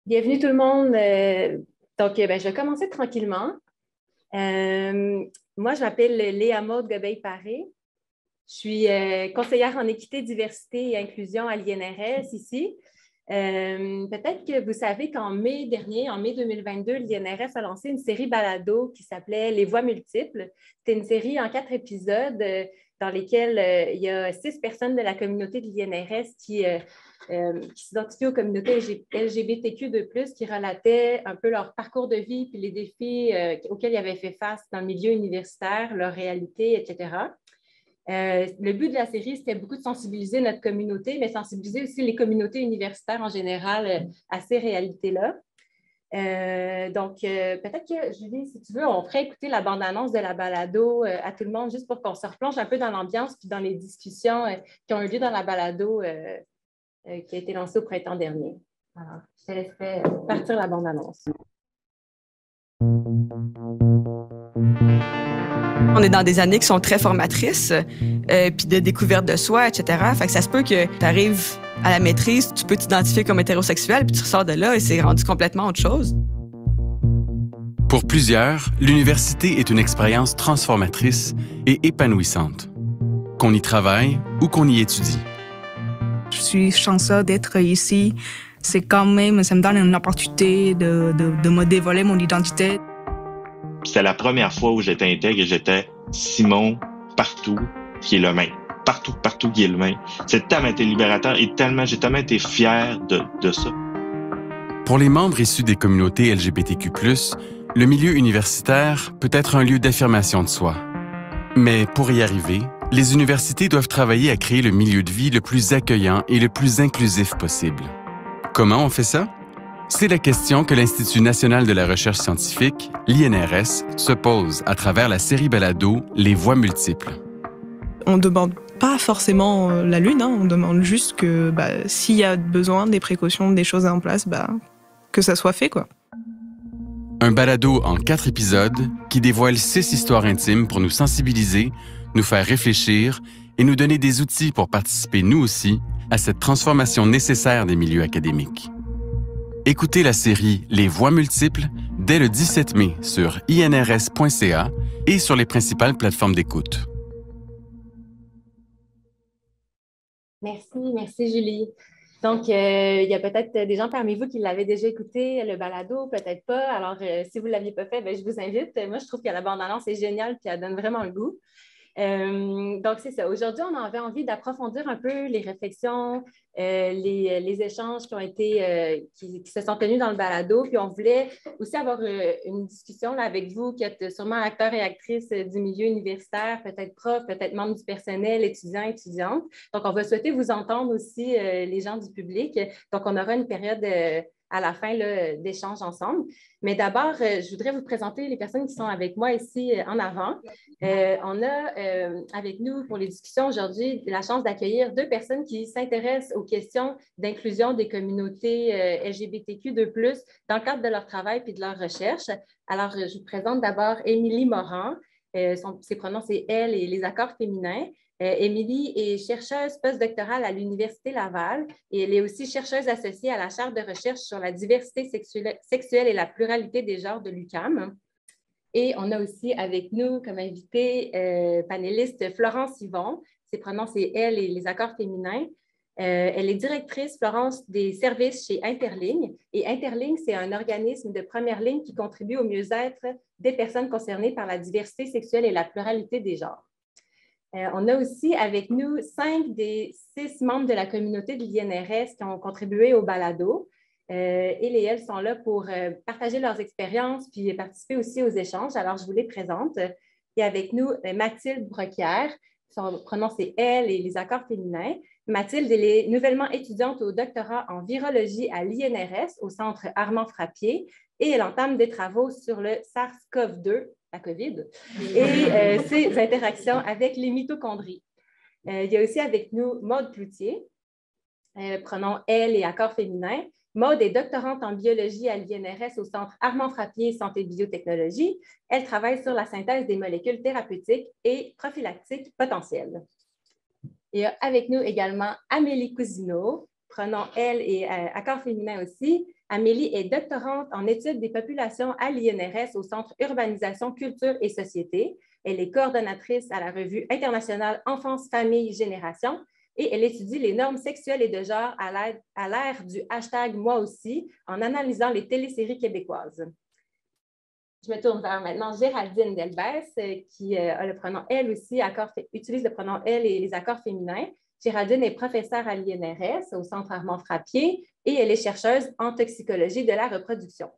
Bienvenue tout le monde. Je vais commencer tranquillement. Moi, je m'appelle Léa Maude Gobeil-Paré. Je suis conseillère en équité, diversité et inclusion à l'INRS ici. Peut-être que vous savez qu'en mai dernier, en mai 2022, l'INRS a lancé une série balado qui s'appelait Les Voix multiples. C'était une série en 4 épisodes dans lesquels il y a 6 personnes de la communauté de l'INRS qui s'identifient aux communautés LGBTQ2+, qui relataient un peu leur parcours de vie puis les défis auxquels ils avaient fait face dans le milieu universitaire, leur réalité, etc. Le but de la série, c'était beaucoup de sensibiliser notre communauté, mais sensibiliser aussi les communautés universitaires en général à ces réalités-là. Peut-être que, Julie, si tu veux, on ferait écouter la bande-annonce de la balado à tout le monde, juste pour qu'on se replonge un peu dans l'ambiance puis dans les discussions qui ont eu lieu dans la balado qui a été lancée au printemps dernier. Alors, je te laisserai partir la bande-annonce. On est dans des années qui sont très formatrices, puis de découverte de soi, etc. Fait que ça se peut que tu arrives à la maîtrise, tu peux t'identifier comme hétérosexuel, puis tu ressors de là et c'est rendu complètement autre chose. Pour plusieurs, l'université est une expérience transformatrice et épanouissante. Qu'on y travaille ou qu'on y étudie. Je suis chanceuse d'être ici. C'est quand même, ça me donne une opportunité de me dévoiler mon identité. C'était la première fois où j'étais intègre et j'étais Simon partout qui est le même. Partout qui est le même. C'est tellement été libérateur et j'ai tellement été fier de ça. Pour les membres issus des communautés LGBTQ+, le milieu universitaire peut être un lieu d'affirmation de soi. Mais pour y arriver, les universités doivent travailler à créer le milieu de vie le plus accueillant et le plus inclusif possible. Comment on fait ça? C'est la question que l'Institut national de la recherche scientifique, l'INRS, se pose à travers la série balado Les Voix multiples. On ne demande pas forcément la lune, on demande juste que s'il y a besoin, des précautions, des choses en place, que ça soit fait, quoi. Un balado en 4 épisodes qui dévoile 6 histoires intimes pour nous sensibiliser, nous faire réfléchir et nous donner des outils pour participer nous aussi à cette transformation nécessaire des milieux académiques. Écoutez la série Les Voix multiples dès le 17 mai sur inrs.ca et sur les principales plateformes d'écoute. Merci Julie. Donc, il y a peut-être des gens parmi vous qui l'avaient déjà écouté, le balado, peut-être pas. Alors, si vous ne l'aviez pas fait, je vous invite. Moi, je trouve que la bande-annonce est géniale et elle donne vraiment le goût. Donc, c'est ça. Aujourd'hui, on avait envie d'approfondir un peu les réflexions, les échanges qui ont été, qui se sont tenus dans le balado. Puis, on voulait aussi avoir une discussion là, avec vous qui êtes sûrement acteurs et actrices du milieu universitaire, peut-être profs, peut-être membres du personnel, étudiants, étudiantes. Donc, on va souhaiter vous entendre aussi, les gens du public. Donc, on aura une période à la fin d'échanges ensemble. Mais d'abord, je voudrais vous présenter les personnes qui sont avec moi ici en avant. On a avec nous pour les discussions aujourd'hui la chance d'accueillir 2 personnes qui s'intéressent aux questions d'inclusion des communautés LGBTQ2+, dans le cadre de leur travail et de leur recherche. Alors, je vous présente d'abord Émilie Moran. Ses pronoms, c'est elle et les accords féminins. Émilie est chercheuse postdoctorale à l'Université Laval et elle est aussi chercheuse associée à la chaire de recherche sur la diversité sexuelle et la pluralité des genres de l'UQAM. Et on a aussi avec nous comme invitée panéliste Florence Yvon. Ses pronoms, c'est elle et les accords féminins. Elle est directrice, Florence, des services chez Interligne. Et Interligne, c'est un organisme de première ligne qui contribue au mieux-être des personnes concernées par la diversité sexuelle et la pluralité des genres. On a aussi avec nous 5 des 6 membres de la communauté de l'INRS qui ont contribué au balado. Elle et elles sont là pour partager leurs expériences puis participer aussi aux échanges. Alors, je vous les présente. Il y a avec nous Mathilde Broquière. Son pronom, c'est elle et les accords féminins. Mathilde, elle est nouvellement étudiante au doctorat en virologie à l'INRS au centre Armand Frappier et elle entame des travaux sur le SARS-CoV-2, la COVID, et ses interactions avec les mitochondries. Il y a aussi avec nous Maude Cloutier, pronom elle et accord féminin. Maude est doctorante en biologie à l'INRS au centre Armand Frappier Santé Biotechnologie. Elle travaille sur la synthèse des molécules thérapeutiques et prophylactiques potentielles. Il y a avec nous également Amélie Cousineau, pronom elle et accord féminin aussi. Amélie est doctorante en études des populations à l'INRS au Centre Urbanisation, Culture et Société. Elle est coordonnatrice à la revue internationale Enfance, Famille, Génération et elle étudie les normes sexuelles et de genre à l'ère du hashtag Moi aussi en analysant les téléséries québécoises. Je me tourne vers maintenant Géraldine Delbès, qui a le pronom elle aussi, utilise le pronom elle et les accords féminins. Géraldine est professeure à l'INRS au Centre Armand Frappier et elle est chercheuse en toxicologie de la reproduction.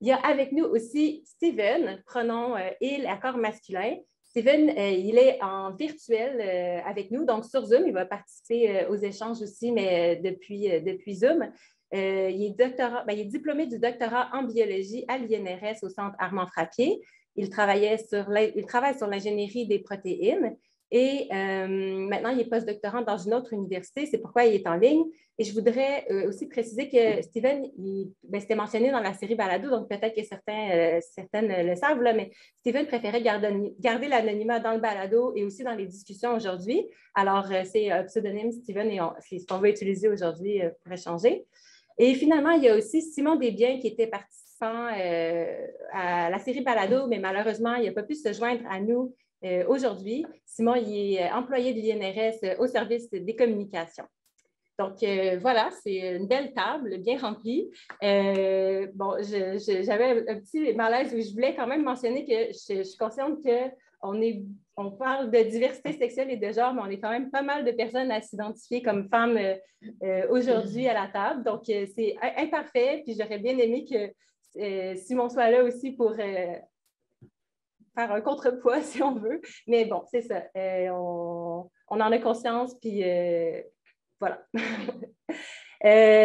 Il y a avec nous aussi Steven, pronom il, accord masculin. Steven, il est en virtuel avec nous, donc sur Zoom. Il va participer aux échanges aussi, mais depuis Zoom. Il est diplômé du doctorat en biologie à l'INRS au Centre Armand Frappier. Il travaille sur l'ingénierie des protéines et maintenant, il est postdoctorant dans une autre université. C'est pourquoi il est en ligne. Et je voudrais aussi préciser que Steven, c'était mentionné dans la série Balado, donc peut-être que certaines le savent, là, mais Steven préférait garder l'anonymat dans le Balado et aussi dans les discussions aujourd'hui. Alors, c'est pseudonyme Steven et c'est ce qu'on va utiliser aujourd'hui pour échanger. Et finalement, il y a aussi Simon Desbiens qui était participant à la série Balado, mais malheureusement, il n'a pas pu se joindre à nous aujourd'hui. Simon, il est employé de l'INRS au service des communications. Donc, voilà, c'est une belle table, bien remplie. J'avais un petit malaise où je voulais quand même mentionner que je suis consciente qu'on parle de diversité sexuelle et de genre, mais on est quand même pas mal de personnes à s'identifier comme femmes aujourd'hui à la table. Donc, c'est imparfait, puis j'aurais bien aimé que Simon soit là aussi pour faire un contrepoids, si on veut. Mais bon, c'est ça. On en a conscience, puis voilà.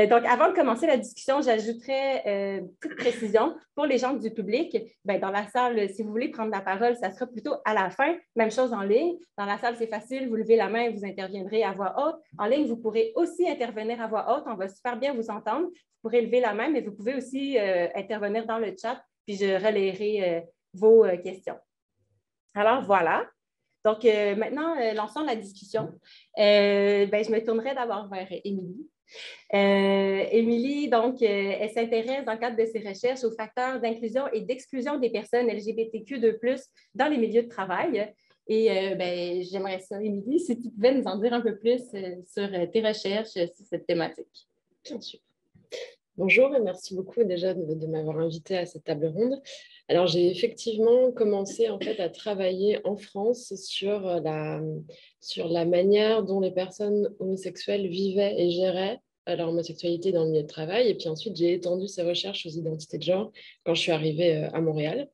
Donc, avant de commencer la discussion, j'ajouterais une petite précision pour les gens du public. Dans la salle, si vous voulez prendre la parole, ça sera plutôt à la fin. Même chose en ligne. Dans la salle, c'est facile. Vous levez la main, vous interviendrez à voix haute. En ligne, vous pourrez aussi intervenir à voix haute. On va super bien vous entendre. Vous pourrez lever la main, mais vous pouvez aussi intervenir dans le chat, puis je relayerai vos questions. Alors, voilà. Donc, maintenant, lançons la discussion. Je me tournerai d'abord vers Émilie. Émilie, donc, elle s'intéresse dans le cadre de ses recherches aux facteurs d'inclusion et d'exclusion des personnes LGBTQ2+, dans les milieux de travail. Et j'aimerais ça, Émilie, si tu pouvais nous en dire un peu plus sur tes recherches sur cette thématique. Bien sûr. Bonjour et merci beaucoup déjà de m'avoir invitée à cette table ronde. Alors, j'ai effectivement commencé en fait à travailler en France sur la manière dont les personnes homosexuelles vivaient et géraient leur homosexualité dans le milieu de travail. Et puis ensuite, j'ai étendu ces recherches aux identités de genre quand je suis arrivée à Montréal.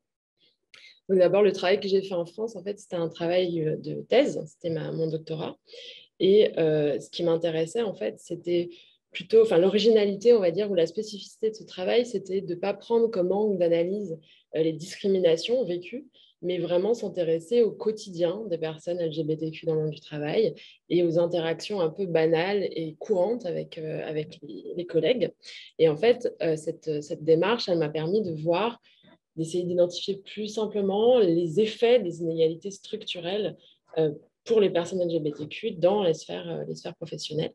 Donc d'abord, le travail que j'ai fait en France, en fait, c'était un travail de thèse, c'était mon doctorat. Et ce qui m'intéressait, en fait, c'était plutôt, l'originalité, on va dire, ou la spécificité de ce travail, c'était de ne pas prendre comme angle d'analyse les discriminations vécues, mais vraiment s'intéresser au quotidien des personnes LGBTQ dans le monde du travail et aux interactions un peu banales et courantes avec les collègues. Et en fait, cette démarche, elle m'a permis d'essayer d'identifier plus simplement les effets des inégalités structurelles pour les personnes LGBTQ dans les sphères professionnelles.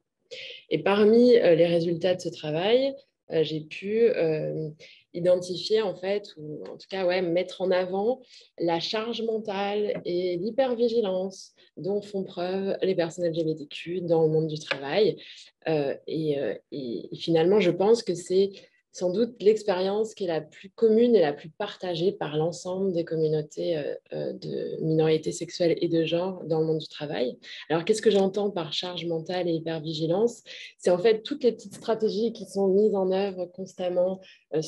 Et parmi les résultats de ce travail, j'ai pu identifier en fait, ou en tout cas mettre en avant la charge mentale et l'hypervigilance dont font preuve les personnes LGBTQ dans le monde du travail. Et finalement, je pense que c'est sans doute l'expérience qui est la plus commune et la plus partagée par l'ensemble des communautés de minorités sexuelles et de genre dans le monde du travail. Alors, qu'est-ce que j'entends par charge mentale et hypervigilance? C'est en fait toutes les petites stratégies qui sont mises en œuvre constamment,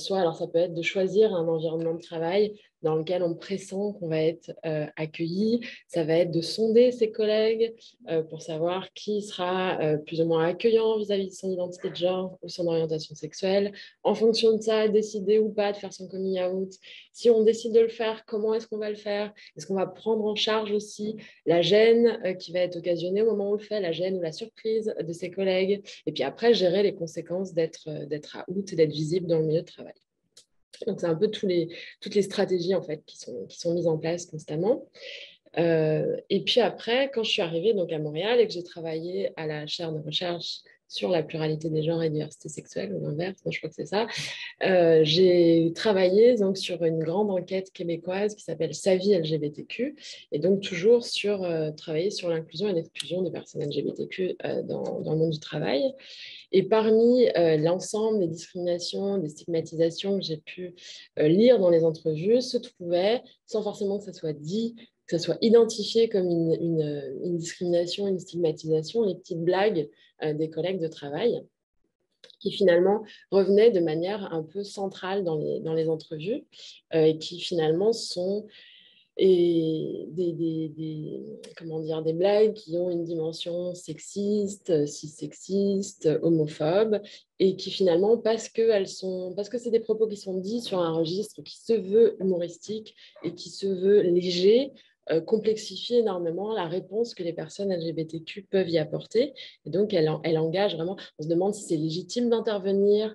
alors ça peut être de choisir un environnement de travail dans lequel on pressent qu'on va être accueilli, ça va être de sonder ses collègues pour savoir qui sera plus ou moins accueillant vis-à-vis de son identité de genre ou son orientation sexuelle. En fonction de ça, décider ou pas de faire son coming out. Si on décide de le faire, comment est-ce qu'on va le faire? Est-ce qu'on va prendre en charge aussi la gêne qui va être occasionnée au moment où on le fait, la gêne ou la surprise de ses collègues? Et puis après, gérer les conséquences d'être out et d'être visible dans le milieu de travail. Donc, c'est un peu toutes les stratégies en fait, qui sont mises en place constamment. Et puis après, quand je suis arrivée donc, à Montréal et que j'ai travaillé à la chaire de recherche sur la pluralité des genres et diversité sexuelle, ou l'inverse, je crois que c'est ça. J'ai travaillé donc, sur une grande enquête québécoise qui s'appelle Sa vie LGBTQ, et donc toujours travailler sur l'inclusion et l'exclusion des personnes LGBTQ dans le monde du travail. Et parmi l'ensemble des discriminations, des stigmatisations que j'ai pu lire dans les entrevues, se trouvait, sans forcément que ça soit dit, que ça soit identifié comme une discrimination, une stigmatisation, les petites blagues des collègues de travail, qui finalement revenaient de manière un peu centrale dans les entrevues, et qui finalement sont des blagues qui ont une dimension sexiste, cissexiste, homophobe, et qui finalement, parce que c'est des propos qui sont dits sur un registre qui se veut humoristique et qui se veut léger, complexifie énormément la réponse que les personnes LGBTQ peuvent y apporter. Et donc, elle engage vraiment, on se demande si c'est légitime d'intervenir,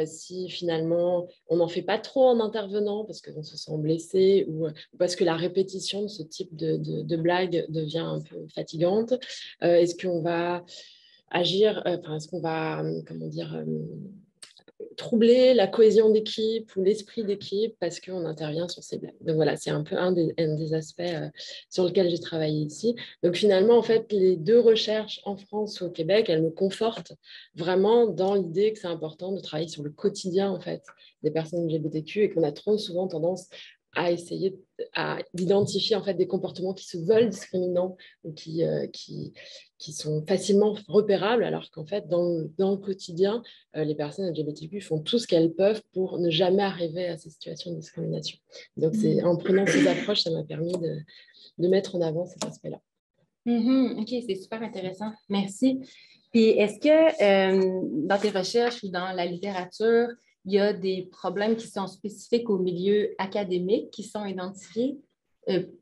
si finalement on n'en fait pas trop en intervenant parce qu'on se sent blessé ou parce que la répétition de ce type de blague devient un peu fatigante. Est-ce qu'on va agir, est-ce qu'on va, troubler la cohésion d'équipe ou l'esprit d'équipe parce qu'on intervient sur ces blagues. Donc voilà, c'est un peu un des aspects sur lesquels j'ai travaillé ici. Donc finalement, en fait, les deux recherches en France ou au Québec, elles me confortent vraiment dans l'idée que c'est important de travailler sur le quotidien en fait des personnes LGBTQ et qu'on a trop souvent tendance à essayer d'identifier en fait des comportements qui se veulent discriminants ou qui sont facilement repérables, alors qu'en fait, dans le quotidien, les personnes LGBTQ font tout ce qu'elles peuvent pour ne jamais arriver à ces situations de discrimination. Donc, en prenant ces approches, ça m'a permis de mettre en avant cet aspect-là. OK, c'est super intéressant. Merci. Puis, est-ce que dans tes recherches ou dans la littérature, il y a des problèmes qui sont spécifiques au milieu académique qui sont identifiés,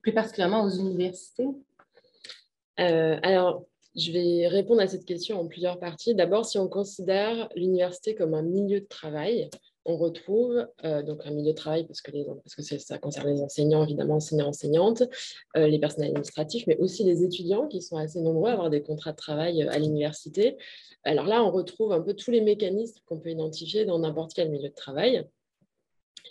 plus particulièrement aux universités? Alors, je vais répondre à cette question en plusieurs parties. D'abord, si on considère l'université comme un milieu de travail, on retrouve donc un milieu de travail parce que ça concerne les enseignants, évidemment, enseignants-enseignantes, les personnels administratifs, mais aussi les étudiants qui sont assez nombreux à avoir des contrats de travail à l'université. Alors là, on retrouve un peu tous les mécanismes qu'on peut identifier dans n'importe quel milieu de travail.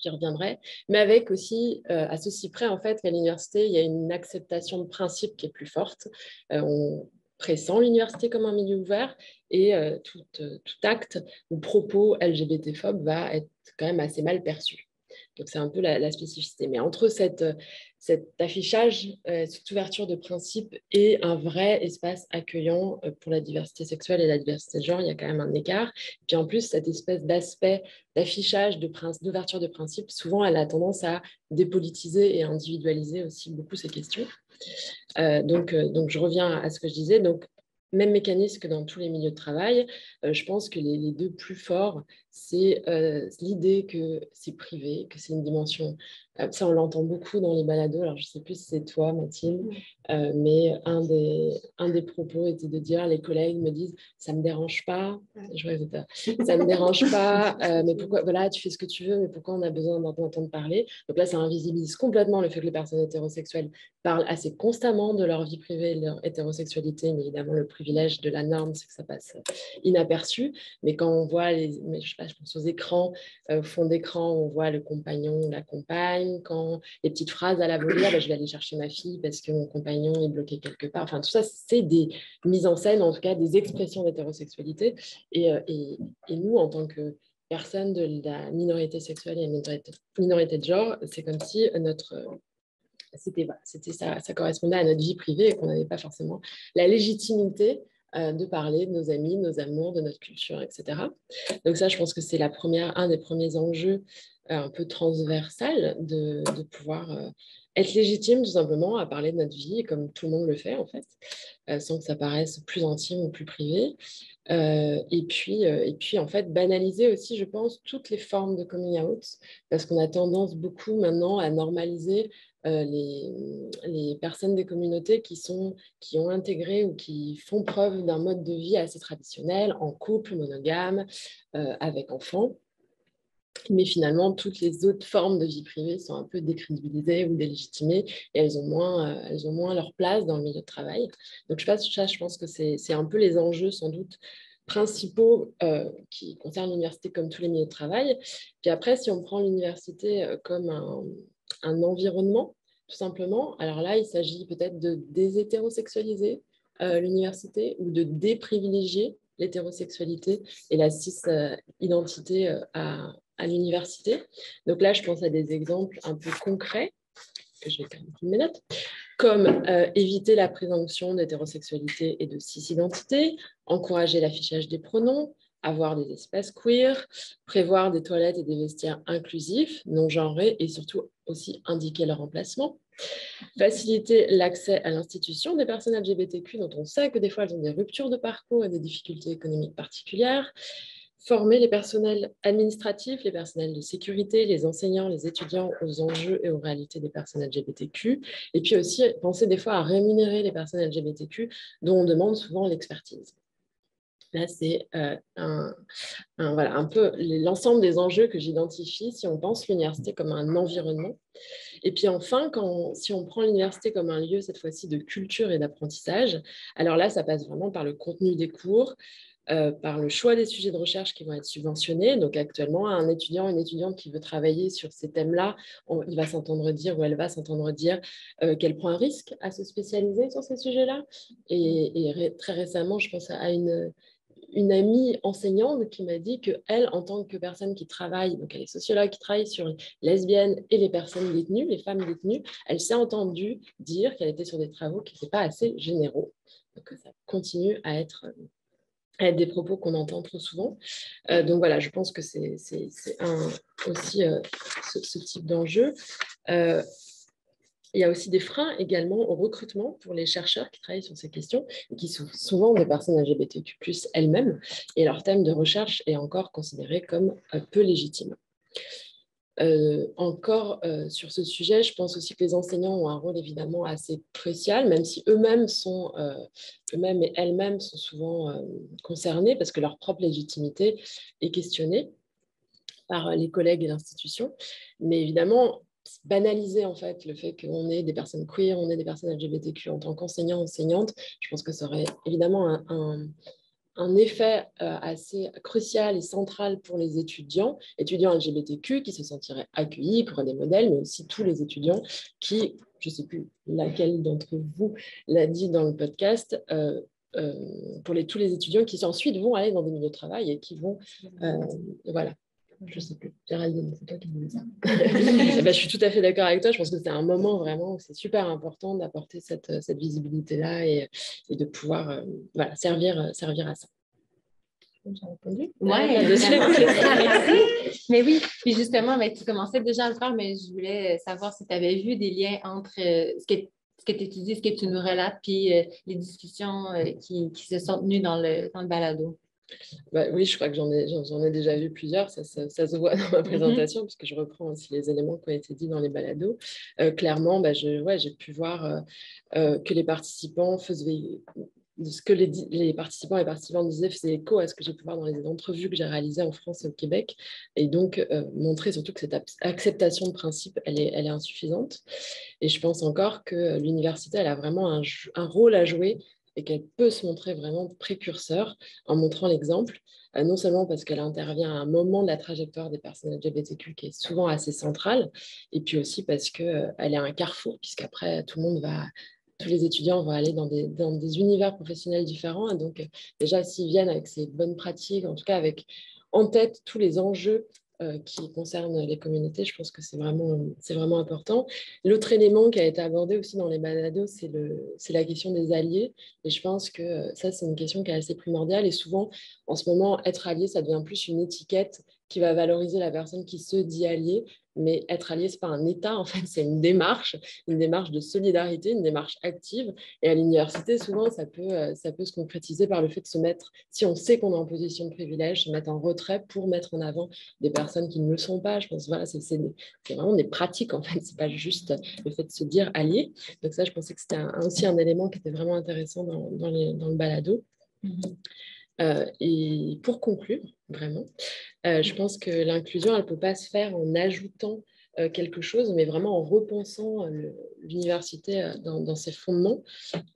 J'y reviendrai, mais avec aussi, à ceci près, en fait, qu'à l'université, il y a une acceptation de principe qui est plus forte. On pressent l'université comme un milieu ouvert et tout acte ou propos LGBT-phobe va être quand même assez mal perçu. Donc, c'est un peu la spécificité. Mais entre cet affichage, cette ouverture de principe et un vrai espace accueillant pour la diversité sexuelle et la diversité de genre, il y a quand même un écart. Puis en plus, cette espèce d'aspect d'affichage, d'ouverture de principe, souvent, elle a tendance à dépolitiser et individualiser aussi beaucoup ces questions. Donc, je reviens à ce que je disais. Donc, même mécanisme que dans tous les milieux de travail. Je pense que les deux plus forts, c'est l'idée que c'est privé, que c'est une dimension. Ça, on l'entend beaucoup dans les balados. Alors, je ne sais plus si c'est toi, Mathilde, mais un des propos était de dire, les collègues me disent, ça ne me dérange pas. Je vois que ça ne me dérange pas, mais pourquoi, voilà, tu fais ce que tu veux, mais pourquoi on a besoin d'entendre parler? Donc là, ça invisibilise complètement le fait que les personnes hétérosexuelles parlent assez constamment de leur vie privée et de leur hétérosexualité, mais évidemment, le privilège de la norme, c'est que ça passe inaperçu. Mais quand on voit je pense aux écrans, fond d'écran, on voit le compagnon, la compagne, quand les petites phrases à la volée, je vais aller chercher ma fille parce que mon compagnon est bloqué quelque part. Enfin, tout ça, c'est des mises en scène, en tout cas des expressions d'hétérosexualité. Et nous, en tant que personnes de la minorité sexuelle et minorité de genre, c'est comme si ça correspondait à notre vie privée et qu'on n'avait pas forcément la légitimité de parler de nos amis, de nos amours, de notre culture, etc. Donc ça, je pense que c'est un des premiers enjeux un peu transversal de pouvoir être légitime tout simplement à parler de notre vie comme tout le monde le fait en fait, sans que ça paraisse plus intime ou plus privé. Et puis, en fait, banaliser aussi, je pense, toutes les formes de coming out, parce qu'on a tendance beaucoup maintenant à normaliser les personnes des communautés qui ont intégré ou qui font preuve d'un mode de vie assez traditionnel, en couple, monogame, avec enfants. Mais finalement, toutes les autres formes de vie privée sont un peu décrédibilisées ou délégitimées et elles ont moins leur place dans le milieu de travail. Donc, je pense que c'est un peu les enjeux, sans doute, principaux qui concernent l'université comme tous les milieux de travail. Puis après, si on prend l'université comme un environnement, tout simplement, alors là, il s'agit peut-être de déshétérosexualiser l'université ou de déprivilégier l'hétérosexualité et la cis-identité à l'université. Donc là, je pense à des exemples un peu concrets, que je vais faire une minute, comme éviter la présomption d'hétérosexualité et de cis-identité, encourager l'affichage des pronoms, avoir des espaces queer, prévoir des toilettes et des vestiaires inclusifs, non genrés et surtout aussi indiquer leur emplacement, faciliter l'accès à l'institution des personnes LGBTQ dont on sait que des fois elles ont des ruptures de parcours et des difficultés économiques particulières, former les personnels administratifs, les personnels de sécurité, les enseignants, les étudiants aux enjeux et aux réalités des personnes LGBTQ, et puis aussi penser des fois à rémunérer les personnes LGBTQ dont on demande souvent l'expertise. Là, c'est voilà, un peu l'ensemble des enjeux que j'identifie si on pense l'université comme un environnement. Et puis enfin, si on prend l'université comme un lieu, cette fois-ci, de culture et d'apprentissage, alors là, ça passe vraiment par le contenu des cours, par le choix des sujets de recherche qui vont être subventionnés. Donc actuellement, un étudiant, une étudiante qui veut travailler sur ces thèmes-là, il va s'entendre dire ou elle va s'entendre dire qu'elle prend un risque à se spécialiser sur ces sujets-là. Et très récemment, je pense à une amie enseignante qui m'a dit qu'elle, en tant que personne qui travaille, donc elle est sociologue qui travaille sur les lesbiennes et les personnes détenues, les femmes détenues, elle s'est entendue dire qu'elle était sur des travaux qui n'étaient pas assez généraux. Donc ça continue à être des propos qu'on entend trop souvent. Donc voilà, je pense que c'est aussi ce type d'enjeu. Il y a aussi des freins également au recrutement pour les chercheurs qui travaillent sur ces questions et qui sont souvent des personnes LGBTQ+ elles-mêmes, et leur thème de recherche est encore considéré comme peu légitime. Encore sur ce sujet, je pense aussi que les enseignants ont un rôle évidemment assez crucial, même si eux-mêmes et elles-mêmes sont souvent concernés parce que leur propre légitimité est questionnée par les collègues et l'institution. Mais évidemment, banaliser en fait le fait qu'on ait des personnes queer, on ait des personnes LGBTQ en tant qu'enseignants, enseignantes, je pense que ça aurait évidemment un effet assez crucial et central pour les étudiants LGBTQ qui se sentiraient accueillis, qui auraient des modèles, mais aussi tous les étudiants qui, je ne sais plus laquelle d'entre vous l'a dit dans le podcast, pour tous les étudiants qui ensuite vont aller dans des milieux de travail et qui vont, voilà. Je ne sais plus, Géraldine, c'est toi qui disais ça. Je suis tout à fait d'accord avec toi. Je pense que c'est un moment vraiment où c'est super important d'apporter cette visibilité-là et de pouvoir voilà, servir à ça. J'ai répondu. Mais oui, puis justement, tu commençais déjà à le faire, mais je voulais savoir si tu avais vu des liens entre ce que tu étudies, ce que tu nous relates, puis les discussions qui se sont tenues dans le balado. Oui, je crois que j'en ai déjà vu plusieurs, ça se voit dans ma présentation, puisque je reprends aussi les éléments qui ont été dit dans les balados. Clairement, j'ai pu voir que les participants ce que les participants et participantes disaient faisait écho à ce que j'ai pu voir dans les entrevues que j'ai réalisées en France et au Québec, et donc montrer surtout que cette acceptation de principe, elle est insuffisante. Et je pense encore que l'université, elle a vraiment un rôle à jouer et qu'elle peut se montrer vraiment précurseur en montrant l'exemple, non seulement parce qu'elle intervient à un moment de la trajectoire des personnes LGBTQ qui est souvent assez centrale, et puis aussi parce qu'elle est un carrefour, puisqu'après, tous les étudiants vont aller dans des univers professionnels différents. Et donc, déjà, s'ils viennent avec ces bonnes pratiques, en tout cas avec en tête tous les enjeux qui concernent les communautés, je pense que c'est vraiment important. L'autre élément qui a été abordé aussi dans les balados, c'est la question des alliés. Et je pense que ça, c'est une question qui est assez primordiale. Et souvent, en ce moment, être allié, ça devient plus une étiquette qui va valoriser la personne qui se dit alliée. Mais être allié, ce n'est pas un état, en fait, c'est une démarche de solidarité, une démarche active. Et à l'université, souvent, ça peut se concrétiser par le fait de se mettre, si on sait qu'on est en position de privilège, se mettre en retrait pour mettre en avant des personnes qui ne le sont pas. Je pense voilà, c'est vraiment des pratiques, en fait. Ce n'est pas juste le fait de se dire allié. Donc ça, je pensais que c'était aussi un élément qui était vraiment intéressant dans le balado. Et pour conclure, vraiment, je pense que l'inclusion, elle ne peut pas se faire en ajoutant quelque chose, mais vraiment en repensant l'université dans ses fondements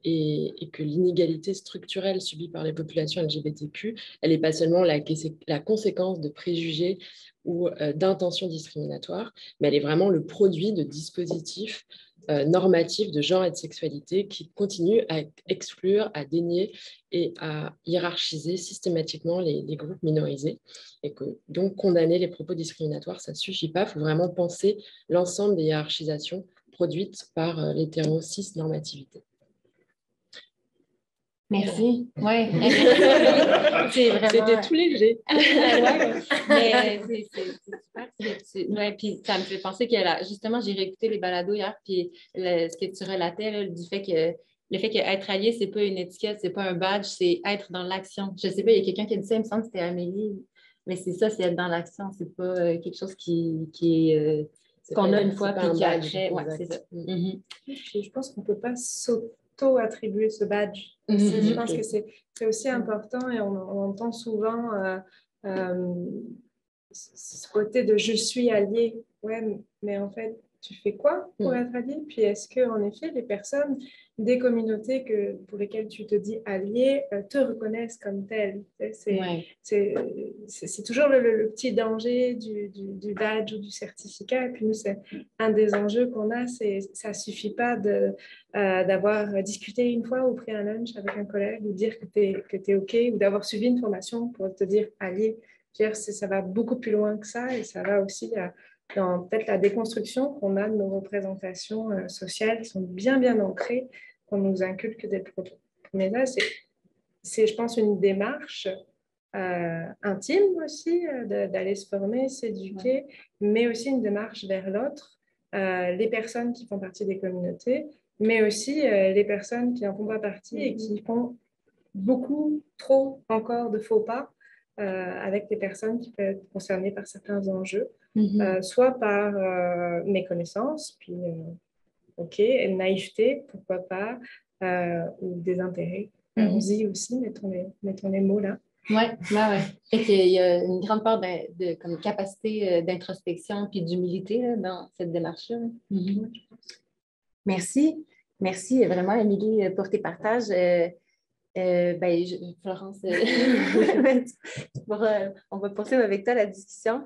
et que l'inégalité structurelle subie par les populations LGBTQ, elle n'est pas seulement la conséquence de préjugés ou d'intentions discriminatoires, mais elle est vraiment le produit de dispositifs normatifs de genre et de sexualité qui continuent à exclure, à dénier et à hiérarchiser systématiquement les groupes minorisés. Et que donc condamner les propos discriminatoires, ça ne suffit pas. Il faut vraiment penser l'ensemble des hiérarchisations produites par l'hétéro-cis-normativité. Merci. Ouais. C'était tout léger. Mais c'est super. Ouais, puis ça me fait penser que justement, j'ai réécouté les balados hier, puis ce que tu relatais là, du fait que le fait qu'être allié, c'est pas une étiquette, c'est pas un badge, c'est être dans l'action. Je sais pas, il y a quelqu'un qui a dit ça, il me semble que c'était Amélie, mais c'est ça, c'est être dans l'action, c'est pas quelque chose qui est qu'on a une fois puis qui après. Ouais, c'est ça. Je pense qu'on peut pas s'auto-attribuer ce badge. Je pense que c'est aussi important et on entend souvent ce côté de je suis allié. Ouais, mais en fait, tu fais quoi pour être allié? Puis est-ce qu'en effet, les personnes des communautés pour lesquelles tu te dis allié te reconnaissent comme tel? C'est toujours le petit danger du badge ou du certificat. Et puis nous, c'est un des enjeux qu'on a, ça ne suffit pas d'avoir discuté une fois ou pris un lunch avec un collègue ou dire que tu es OK ou d'avoir suivi une formation pour te dire allié. Ça va beaucoup plus loin que ça et ça va aussi dans peut-être la déconstruction qu'on a de nos représentations sociales qui sont bien, bien ancrées, qu'on nous inculque dès le premier. Mais là, c'est, je pense, une démarche intime aussi, d'aller se former, s'éduquer, mais aussi une démarche vers l'autre, les personnes qui font partie des communautés, mais aussi les personnes qui n'en font pas partie et qui font beaucoup trop encore de faux pas avec des personnes qui peuvent être concernées par certains enjeux. Soit par méconnaissance, puis ok, naïveté, pourquoi pas, ou désintérêt. Allons-y aussi, mettons les mots là. Oui. Fait qu'il y a une grande part comme capacité d'introspection puis d'humilité dans cette démarche-là. Merci. Merci vraiment, Émilie, pour tes partages. Florence, on va poursuivre avec toi la discussion.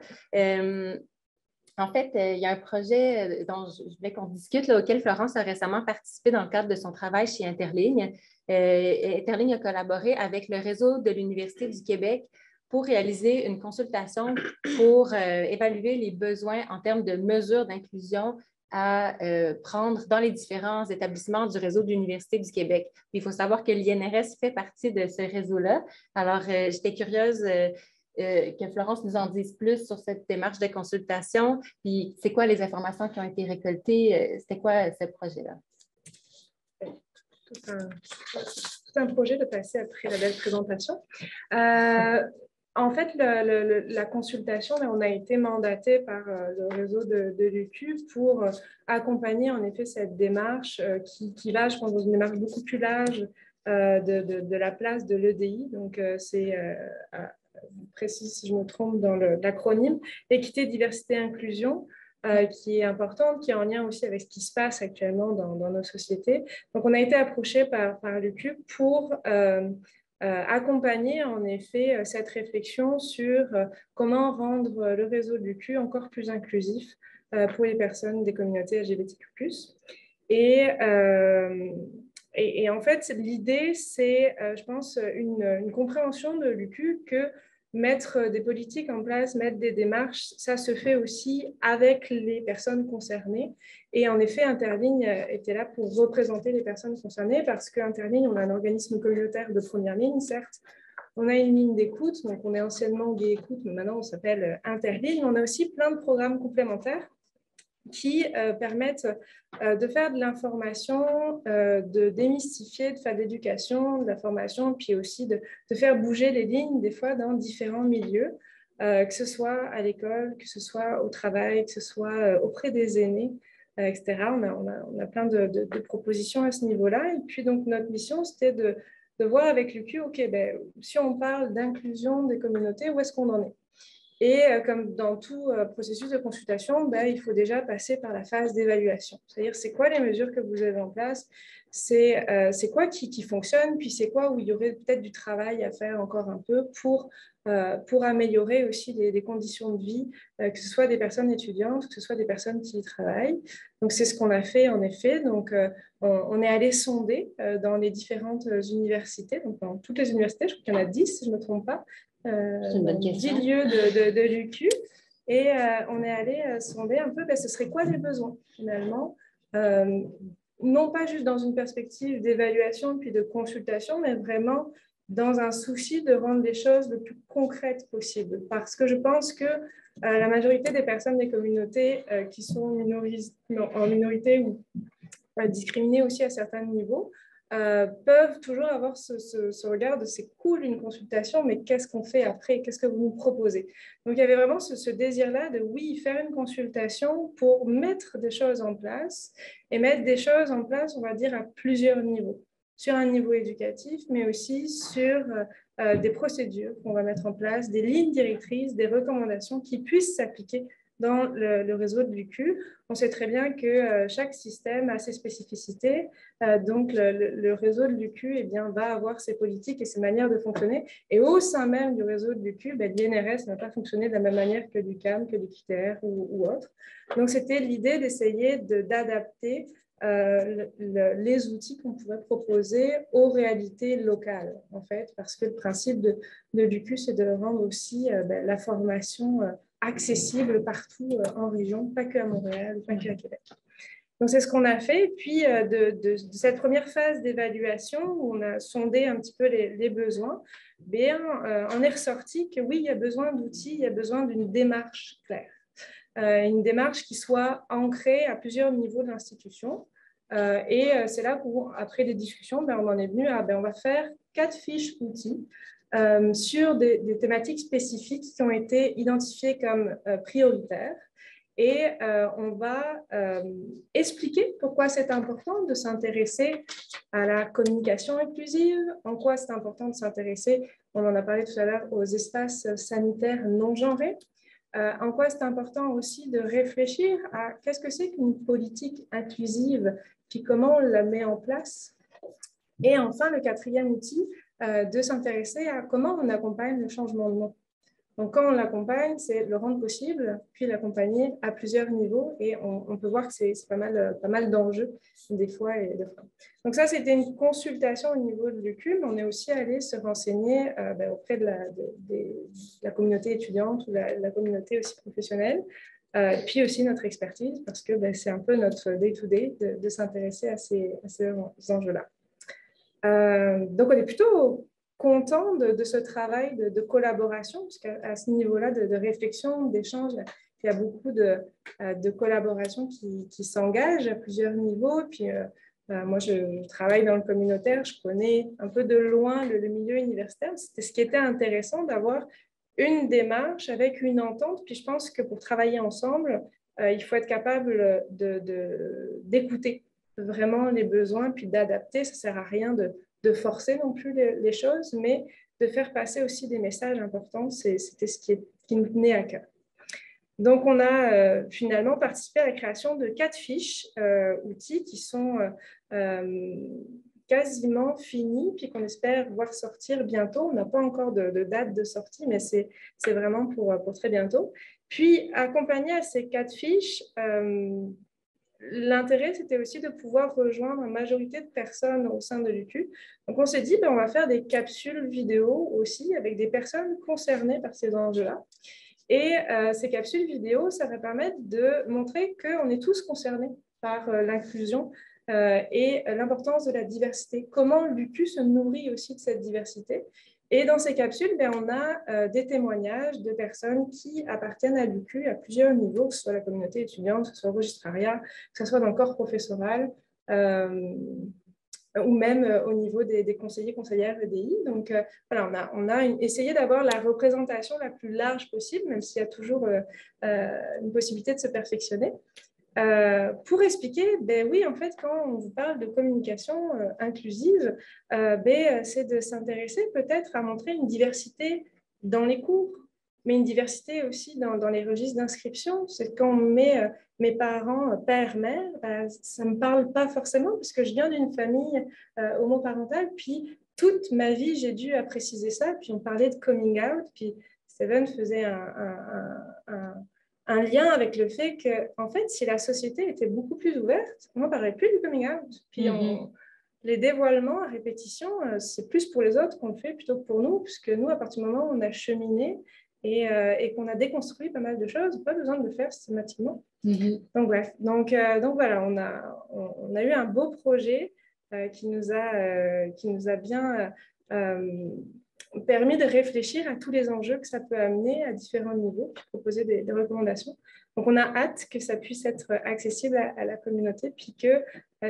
En fait, il y a un projet dont je voulais qu'on discute, auquel Florence a récemment participé dans le cadre de son travail chez Interligne. Interligne a collaboré avec le réseau de l'Université du Québec pour réaliser une consultation pour évaluer les besoins en termes de mesures d'inclusion à prendre dans les différents établissements du réseau de l'Université du Québec. Puis, il faut savoir que l'INRS fait partie de ce réseau-là. Alors, j'étais curieuse que Florence nous en dise plus sur cette démarche de consultation. Puis, c'est quoi les informations qui ont été récoltées? C'était quoi ce projet-là? Tout un projet de passer après la belle présentation. En fait, la consultation, on a été mandaté par le réseau de l'UQ pour accompagner en effet cette démarche qui va, je pense, dans une démarche beaucoup plus large de la place de l'EDI. Donc, c'est, je précise si je me trompe dans l'acronyme, équité, diversité, inclusion, qui est importante, qui est en lien aussi avec ce qui se passe actuellement dans nos sociétés. Donc, on a été approché par l'UQ pour accompagner en effet cette réflexion sur comment rendre le réseau de l'UQ encore plus inclusif pour les personnes des communautés LGBTQ+. Et en fait, l'idée, c'est, je pense, une compréhension de l'UQ que mettre des politiques en place, mettre des démarches, ça se fait aussi avec les personnes concernées. Et en effet, Interligne était là pour représenter les personnes concernées parce qu'Interligne, on a un organisme communautaire de première ligne, certes. On a une ligne d'écoute, donc on est anciennement Gay Écoute, mais maintenant on s'appelle Interligne. On a aussi plein de programmes complémentaires qui permettent de faire de l'information, de démystifier, de faire de l'éducation, de la formation, puis aussi de faire bouger les lignes, des fois, dans différents milieux, que ce soit à l'école, que ce soit au travail, que ce soit auprès des aînés, etc. On a plein de propositions à ce niveau-là. Et puis, donc, notre mission, c'était de voir avec l'UQ, OK, si on parle d'inclusion des communautés, où est-ce qu'on en est? Et comme dans tout processus de consultation, il faut déjà passer par la phase d'évaluation. C'est-à-dire, c'est quoi les mesures que vous avez en place, c'est quoi qui fonctionne, puis c'est quoi où il y aurait peut-être du travail à faire encore un peu pour améliorer aussi les conditions de vie, que ce soit des personnes étudiantes, que ce soit des personnes qui y travaillent. Donc, c'est ce qu'on a fait en effet. Donc, on est allé sonder dans les différentes universités, donc dans toutes les universités, je crois qu'il y en a 10, si je ne me trompe pas, dans 10 lieux de l'UQ. Et on est allé sonder un peu, ce serait quoi les besoins finalement, non pas juste dans une perspective d'évaluation puis de consultation, mais vraiment dans un souci de rendre les choses le plus concrètes possible. Parce que je pense que la majorité des personnes des communautés qui sont en minorité ou discriminées aussi à certains niveaux, peuvent toujours avoir ce regard de c'est cool une consultation, mais qu'est-ce qu'on fait après? Qu'est-ce que vous nous proposez? Donc, il y avait vraiment ce désir-là de, oui, faire une consultation pour mettre des choses en place et mettre des choses en place, on va dire, à plusieurs niveaux. Sur un niveau éducatif, mais aussi sur des procédures qu'on va mettre en place, des lignes directrices, des recommandations qui puissent s'appliquer dans le réseau de l'UQ. On sait très bien que chaque système a ses spécificités, donc le réseau de l'UQ va avoir ses politiques et ses manières de fonctionner. Et au sein même du réseau de l'UQ, l'INRS n'a pas fonctionné de la même manière que l'UQAM, que l'UQTR ou autre. Donc, c'était l'idée d'essayer d'adapter les outils qu'on pouvait proposer aux réalités locales, en fait, parce que le principe de l'UQ, c'est de rendre aussi la formation accessible partout en région, pas que à Montréal, pas que à Québec. Donc, c'est ce qu'on a fait. Puis, de cette première phase d'évaluation, où on a sondé un petit peu les besoins, on est ressorti que oui, il y a besoin d'outils, il y a besoin d'une démarche claire. Une démarche qui soit ancrée à plusieurs niveaux de l'institution. Et c'est là où, après des discussions, on en est venu à, on va faire 4 fiches outils sur des thématiques spécifiques qui ont été identifiées comme prioritaires. Et on va expliquer pourquoi c'est important de s'intéresser à la communication inclusive, en quoi c'est important de s'intéresser, on en a parlé tout à l'heure, aux espaces sanitaires non genrés, en quoi c'est important aussi de réfléchir à qu'est-ce que c'est qu'une politique inclusive, puis comment on la met en place. Et enfin, le 4e outil, de s'intéresser à comment on accompagne le changement de nom. Donc, quand on l'accompagne, c'est le rendre possible, puis l'accompagner à plusieurs niveaux. Et on peut voir que c'est pas mal d'enjeux, des fois et de fois. Donc, ça, c'était une consultation au niveau de l'UQ, mais on est aussi allé se renseigner auprès de la communauté étudiante ou la communauté aussi professionnelle, puis aussi notre expertise, parce que c'est un peu notre day-to-day de s'intéresser à ces enjeux-là. Donc, on est plutôt content de ce travail de collaboration, parce qu'à ce niveau-là de réflexion, d'échange, il y a beaucoup de collaboration qui s'engagent à plusieurs niveaux. Puis moi, je travaille dans le communautaire, je connais un peu de loin le milieu universitaire. C'était ce qui était intéressant d'avoir une démarche avec une entente. Puis je pense que pour travailler ensemble, il faut être capable d'écouter vraiment les besoins, puis d'adapter. Ça ne sert à rien de forcer non plus les choses, mais de faire passer aussi des messages importants. C'était ce qui nous tenait à cœur. Donc, on a finalement participé à la création de 4 fiches outils qui sont quasiment finies, puis qu'on espère voir sortir bientôt. On n'a pas encore de date de sortie, mais c'est vraiment pour très bientôt. Puis, accompagné à ces 4 fiches, l'intérêt, c'était aussi de pouvoir rejoindre une majorité de personnes au sein de l'UQ. Donc, on s'est dit, on va faire des capsules vidéo aussi avec des personnes concernées par ces enjeux-là. Et ces capsules vidéo, ça va permettre de montrer qu'on est tous concernés par l'inclusion et l'importance de la diversité. Comment l'UQ se nourrit aussi de cette diversité. Et dans ces capsules, on a des témoignages de personnes qui appartiennent à l'UQ à plusieurs niveaux, que ce soit la communauté étudiante, que ce soit le registrariat, que ce soit dans le corps professoral, ou même au niveau des conseillers, conseillères EDI. Donc, voilà, on a essayé d'avoir la représentation la plus large possible, même s'il y a toujours une possibilité de se perfectionner. Pour expliquer, oui, en fait, quand on vous parle de communication inclusive, c'est de s'intéresser peut-être à montrer une diversité dans les cours, une diversité aussi dans les registres d'inscription. C'est quand on met mes parents, père, mère, ça ne me parle pas forcément parce que je viens d'une famille homoparentale, puis toute ma vie, j'ai dû préciser ça, puis on parlait de coming out, puis Steven faisait un lien avec le fait que, en fait, si la société était beaucoup plus ouverte, on ne parlerait plus du coming out. Puis les dévoilements à répétition, c'est plus pour les autres qu'on le fait plutôt que pour nous, puisque nous, à partir du moment où on a cheminé et qu'on a déconstruit pas mal de choses, pas besoin de le faire systématiquement. Donc bref, donc voilà, on a eu un beau projet qui nous a bien permis de réfléchir à tous les enjeux que ça peut amener à différents niveaux, proposer des recommandations. Donc, on a hâte que ça puisse être accessible à la communauté, puis que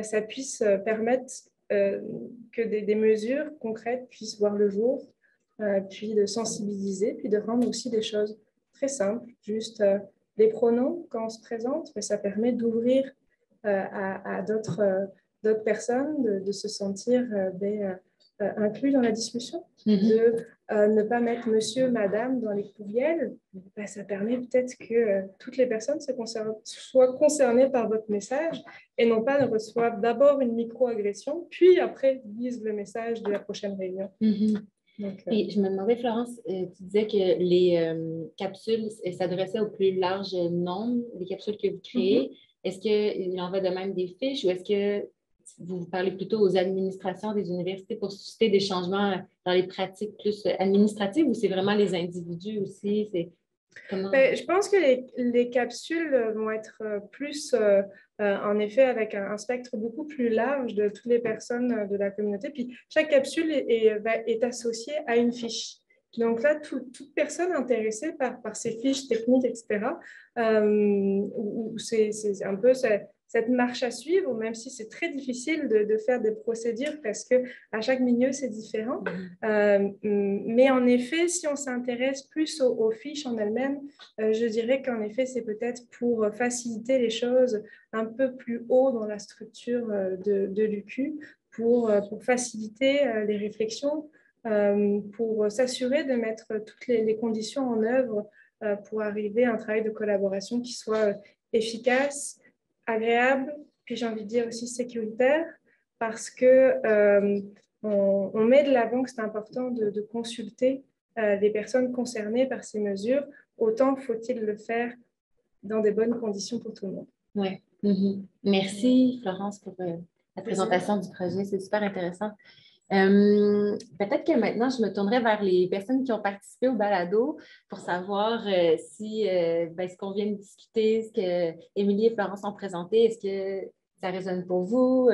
ça puisse permettre que des mesures concrètes puissent voir le jour, puis de sensibiliser, puis de rendre aussi des choses très simples, juste les pronoms quand on se présente, mais ça permet d'ouvrir à d'autres personnes, de se sentir inclus dans la discussion, de ne pas mettre monsieur, madame dans les courriels. Ça permet peut-être que toutes les personnes soient concernées par votre message et non pas ne reçoivent d'abord une micro-agression, puis après lisent le message de la prochaine réunion. Donc, et je me demandais, Florence, tu disais que les capsules s'adressaient au plus large nombre, des capsules que vous créez. Est-ce qu'il en va de même des fiches ou est-ce que vous parlez plutôt aux administrations des universités pour susciter des changements dans les pratiques plus administratives ou c'est vraiment les individus aussi? Je pense que les capsules vont être plus, en effet, avec un spectre beaucoup plus large de toutes les personnes de la communauté. Puis chaque capsule est associée à une fiche. Donc là, toute personne intéressée par ces fiches techniques, etc., c'est un peu cette marche à suivre, même si c'est très difficile de faire des procédures parce qu'à chaque milieu, c'est différent. Mais en effet, si on s'intéresse plus aux fiches en elles-mêmes, je dirais qu'en effet, c'est peut-être pour faciliter les choses un peu plus haut dans la structure de l'UQ, pour faciliter les réflexions, pour s'assurer de mettre toutes les conditions en œuvre pour arriver à un travail de collaboration qui soit efficace, agréable, puis j'ai envie de dire aussi sécuritaire, parce que on met de l'avant que c'est important de consulter les personnes concernées par ces mesures, autant faut-il le faire dans des bonnes conditions pour tout le monde. Oui. Merci, Florence, pour la présentation du projet. C'est super intéressant. Peut-être que maintenant, je me tournerai vers les personnes qui ont participé au balado pour savoir si ce qu'on vient de discuter, ce que Émilie et Florence ont présenté, est-ce que ça résonne pour vous?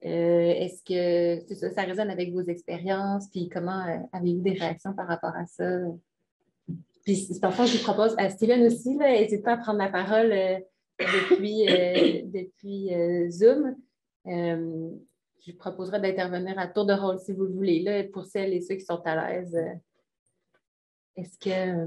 Est-ce que ça résonne avec vos expériences? Puis comment avez-vous des réactions par rapport à ça? Puis parfois, je vous propose à Steven aussi, n'hésitez pas à prendre la parole depuis Zoom. Je vous proposerai d'intervenir à tour de rôle si vous le voulez, là, pour celles et ceux qui sont à l'aise. Est-ce que...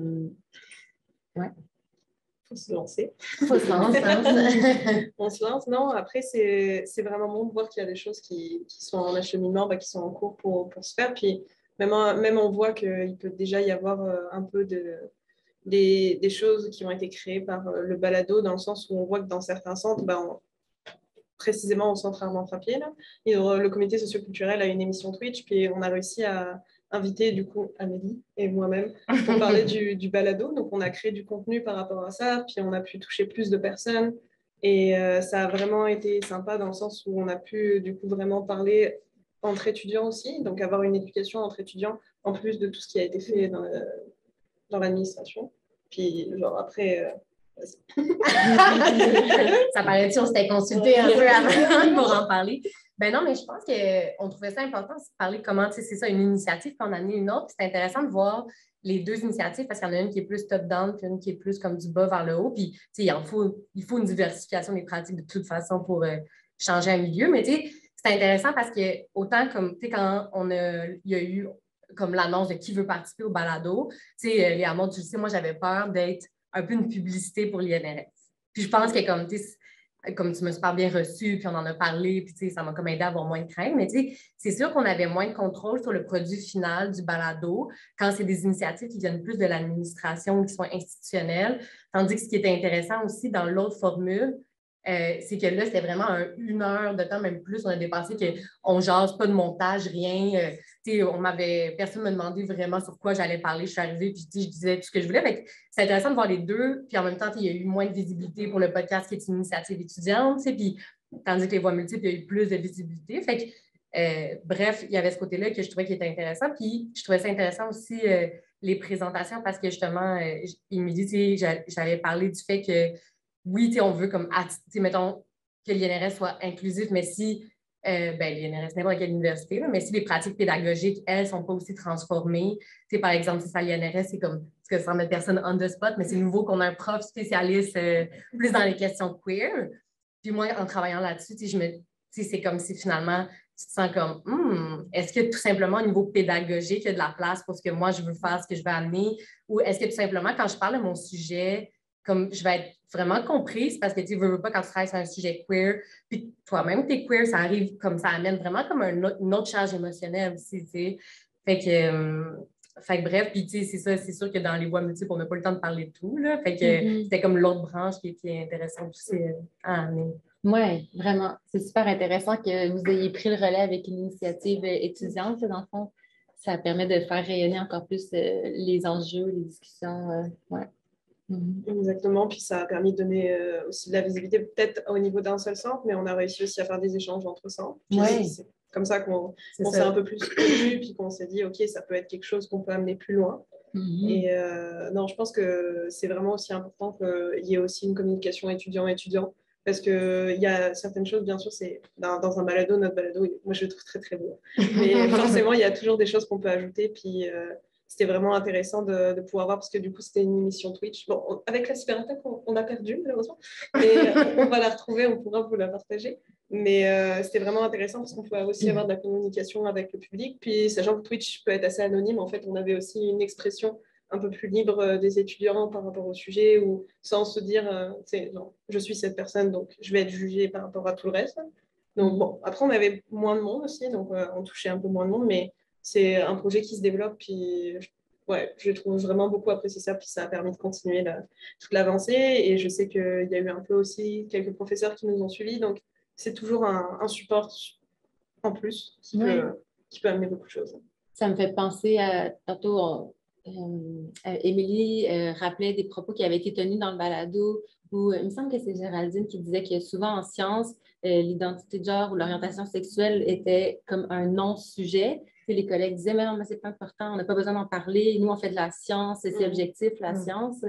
ouais. Il faut se lancer. Il faut se lancer. On se lance. Non, après, c'est vraiment bon de voir qu'il y a des choses qui sont en acheminement, qui sont en cours pour se faire. Puis même on voit qu'il peut déjà y avoir un peu des choses qui ont été créées par le balado, dans le sens où on voit que dans certains centres, précisément au centre Armand Frappier, là, le comité socioculturel a une émission Twitch, puis on a réussi à inviter du coup Amélie et moi-même pour parler du balado. Donc on a créé du contenu par rapport à ça, puis on a pu toucher plus de personnes et ça a vraiment été sympa dans le sens où on a pu du coup vraiment parler entre étudiants aussi, donc avoir une éducation entre étudiants en plus de tout ce qui a été fait dans l'administration. Puis genre après... Ça paraît-tu, on s'était consulté un peu avant pour en parler. Ben non, mais je pense qu'on trouvait ça important de parler comment, c'est ça, une initiative, puis on a amené une autre. C'est intéressant de voir les deux initiatives parce qu'il y en a une qui est plus top-down, puis une qui est plus comme du bas vers le haut. Puis, il faut une diversification des pratiques de toute façon pour changer un milieu. Mais c'est intéressant parce que autant comme, quand il y a eu comme l'annonce de qui veut participer au balado, Léa Maud, tu le sais, moi, j'avais peur d'être un peu une publicité pour l'INRS. Puis je pense que comme, comme tu m'as super bien reçu, puis on en a parlé, puis tu sais, ça m'a comme aidé à avoir moins de crainte. Mais tu sais, c'est sûr qu'on avait moins de contrôle sur le produit final du balado quand c'est des initiatives qui viennent plus de l'administration ou qui sont institutionnelles. Tandis que ce qui était intéressant aussi dans l'autre formule, c'est que là, c'était vraiment une heure de temps, même plus. On a dépassé qu'on jase pas de montage, rien. Personne ne me demandait vraiment sur quoi j'allais parler. Je suis arrivée, puis je disais tout ce que je voulais. C'est intéressant de voir les deux. Puis en même temps, il y a eu moins de visibilité pour le podcast qui est une initiative étudiante. Puis, tandis que les voix multiples, il y a eu plus de visibilité. Bref, il y avait ce côté-là que je trouvais qui était intéressant. Puis je trouvais ça intéressant aussi les présentations parce que justement, il me dit, j'avais parlé du fait que oui, on veut comme, mettons, que l'INRS soit inclusif, mais si, l'INRS, n'importe quelle université, là, mais si les pratiques pédagogiques, elles, ne sont pas aussi transformées, par exemple, si ça l'INRS, c'est comme, parce que sans mettre personne on the spot, mais c'est nouveau qu'on a un prof spécialiste plus dans les questions queer. Puis moi, en travaillant là-dessus, c'est comme si finalement, tu te sens comme, est-ce que tout simplement au niveau pédagogique, il y a de la place pour ce que moi, je veux faire, ce que je vais amener, ou est-ce que tout simplement, quand je parle de mon sujet, comme je vais être vraiment comprise parce que tu veux pas quand tu travailles sur un sujet queer, puis toi-même, tu es queer, ça arrive comme ça amène vraiment comme une autre charge émotionnelle aussi, tu sais. Fait que bref, puis tu sais, c'est sûr que dans les voix multiples, on n'a pas le temps de parler de tout, là. Fait que c'était comme l'autre branche qui est intéressante aussi à amener. Oui, vraiment. C'est super intéressant que vous ayez pris le relais avec une initiative étudiante, dans le fond. Ça permet de faire rayonner encore plus les enjeux, les discussions. Ouais. Exactement, puis ça a permis de donner aussi de la visibilité, peut-être au niveau d'un seul centre, mais on a réussi aussi à faire des échanges entre centres. C'est comme ça qu'on s'est un peu plus connus, puis qu'on s'est dit, OK, ça peut être quelque chose qu'on peut amener plus loin. Et non, je pense que c'est vraiment aussi important qu'il y ait aussi une communication étudiant-étudiant, parce qu'il y a certaines choses, bien sûr, c'est dans un balado, notre balado, moi je le trouve très très beau, mais forcément, il y a toujours des choses qu'on peut ajouter, puis c'était vraiment intéressant de pouvoir voir, parce que du coup, c'était une émission Twitch. Bon, avec la cyberattaque, on a perdu, malheureusement, mais on va la retrouver, on pourra vous la partager. Mais c'était vraiment intéressant parce qu'on pouvait aussi avoir de la communication avec le public. Puis, sachant que Twitch peut être assez anonyme, en fait, on avait aussi une expression un peu plus libre des étudiants par rapport au sujet, ou sans se dire, non, je suis cette personne, donc je vais être jugée par rapport à tout le reste. Donc, bon, après, on avait moins de monde aussi, donc on touchait un peu moins de monde, mais c'est un projet qui se développe, puis ouais, je trouve vraiment beaucoup apprécié ça, puis ça a permis de continuer toute l'avancée, et je sais qu'il y a eu un peu aussi quelques professeurs qui nous ont suivis, donc c'est toujours un support en plus qui peut amener beaucoup de choses. Ça me fait penser à, tantôt, Émilie rappelait des propos qui avaient été tenus dans le balado, où il me semble que c'est Géraldine qui disait que souvent en sciences, l'identité de genre ou l'orientation sexuelle était comme un non-sujet. Puis les collègues disaient, mais non, mais c'est pas important, on n'a pas besoin d'en parler, nous on fait de la science, c'est objectif, la science.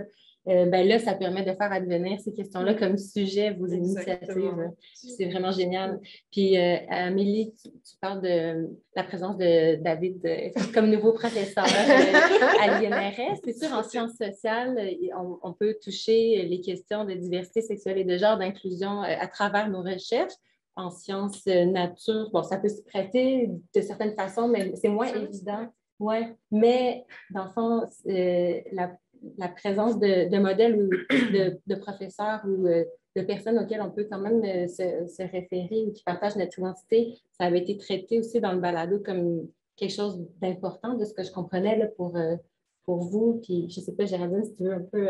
Là, ça permet de faire advenir ces questions-là comme sujet, vos initiatives. C'est vraiment génial. Puis, Amélie, tu parles de la présence de David comme nouveau professeur à l'INRS. C'est sûr, en sciences sociales, on peut toucher les questions de diversité sexuelle et de genre, d'inclusion à travers nos recherches. En sciences nature, bon, ça peut se prêter de certaines façons, mais c'est moins évident. Ouais. Mais, dans le fond, la présence de modèles ou de professeurs ou de personnes auxquelles on peut quand même se référer ou qui partagent notre identité, ça avait été traité aussi dans le balado comme quelque chose d'important de ce que je comprenais là, pour vous. Puis, je ne sais pas, Géraldine, si tu veux un peu...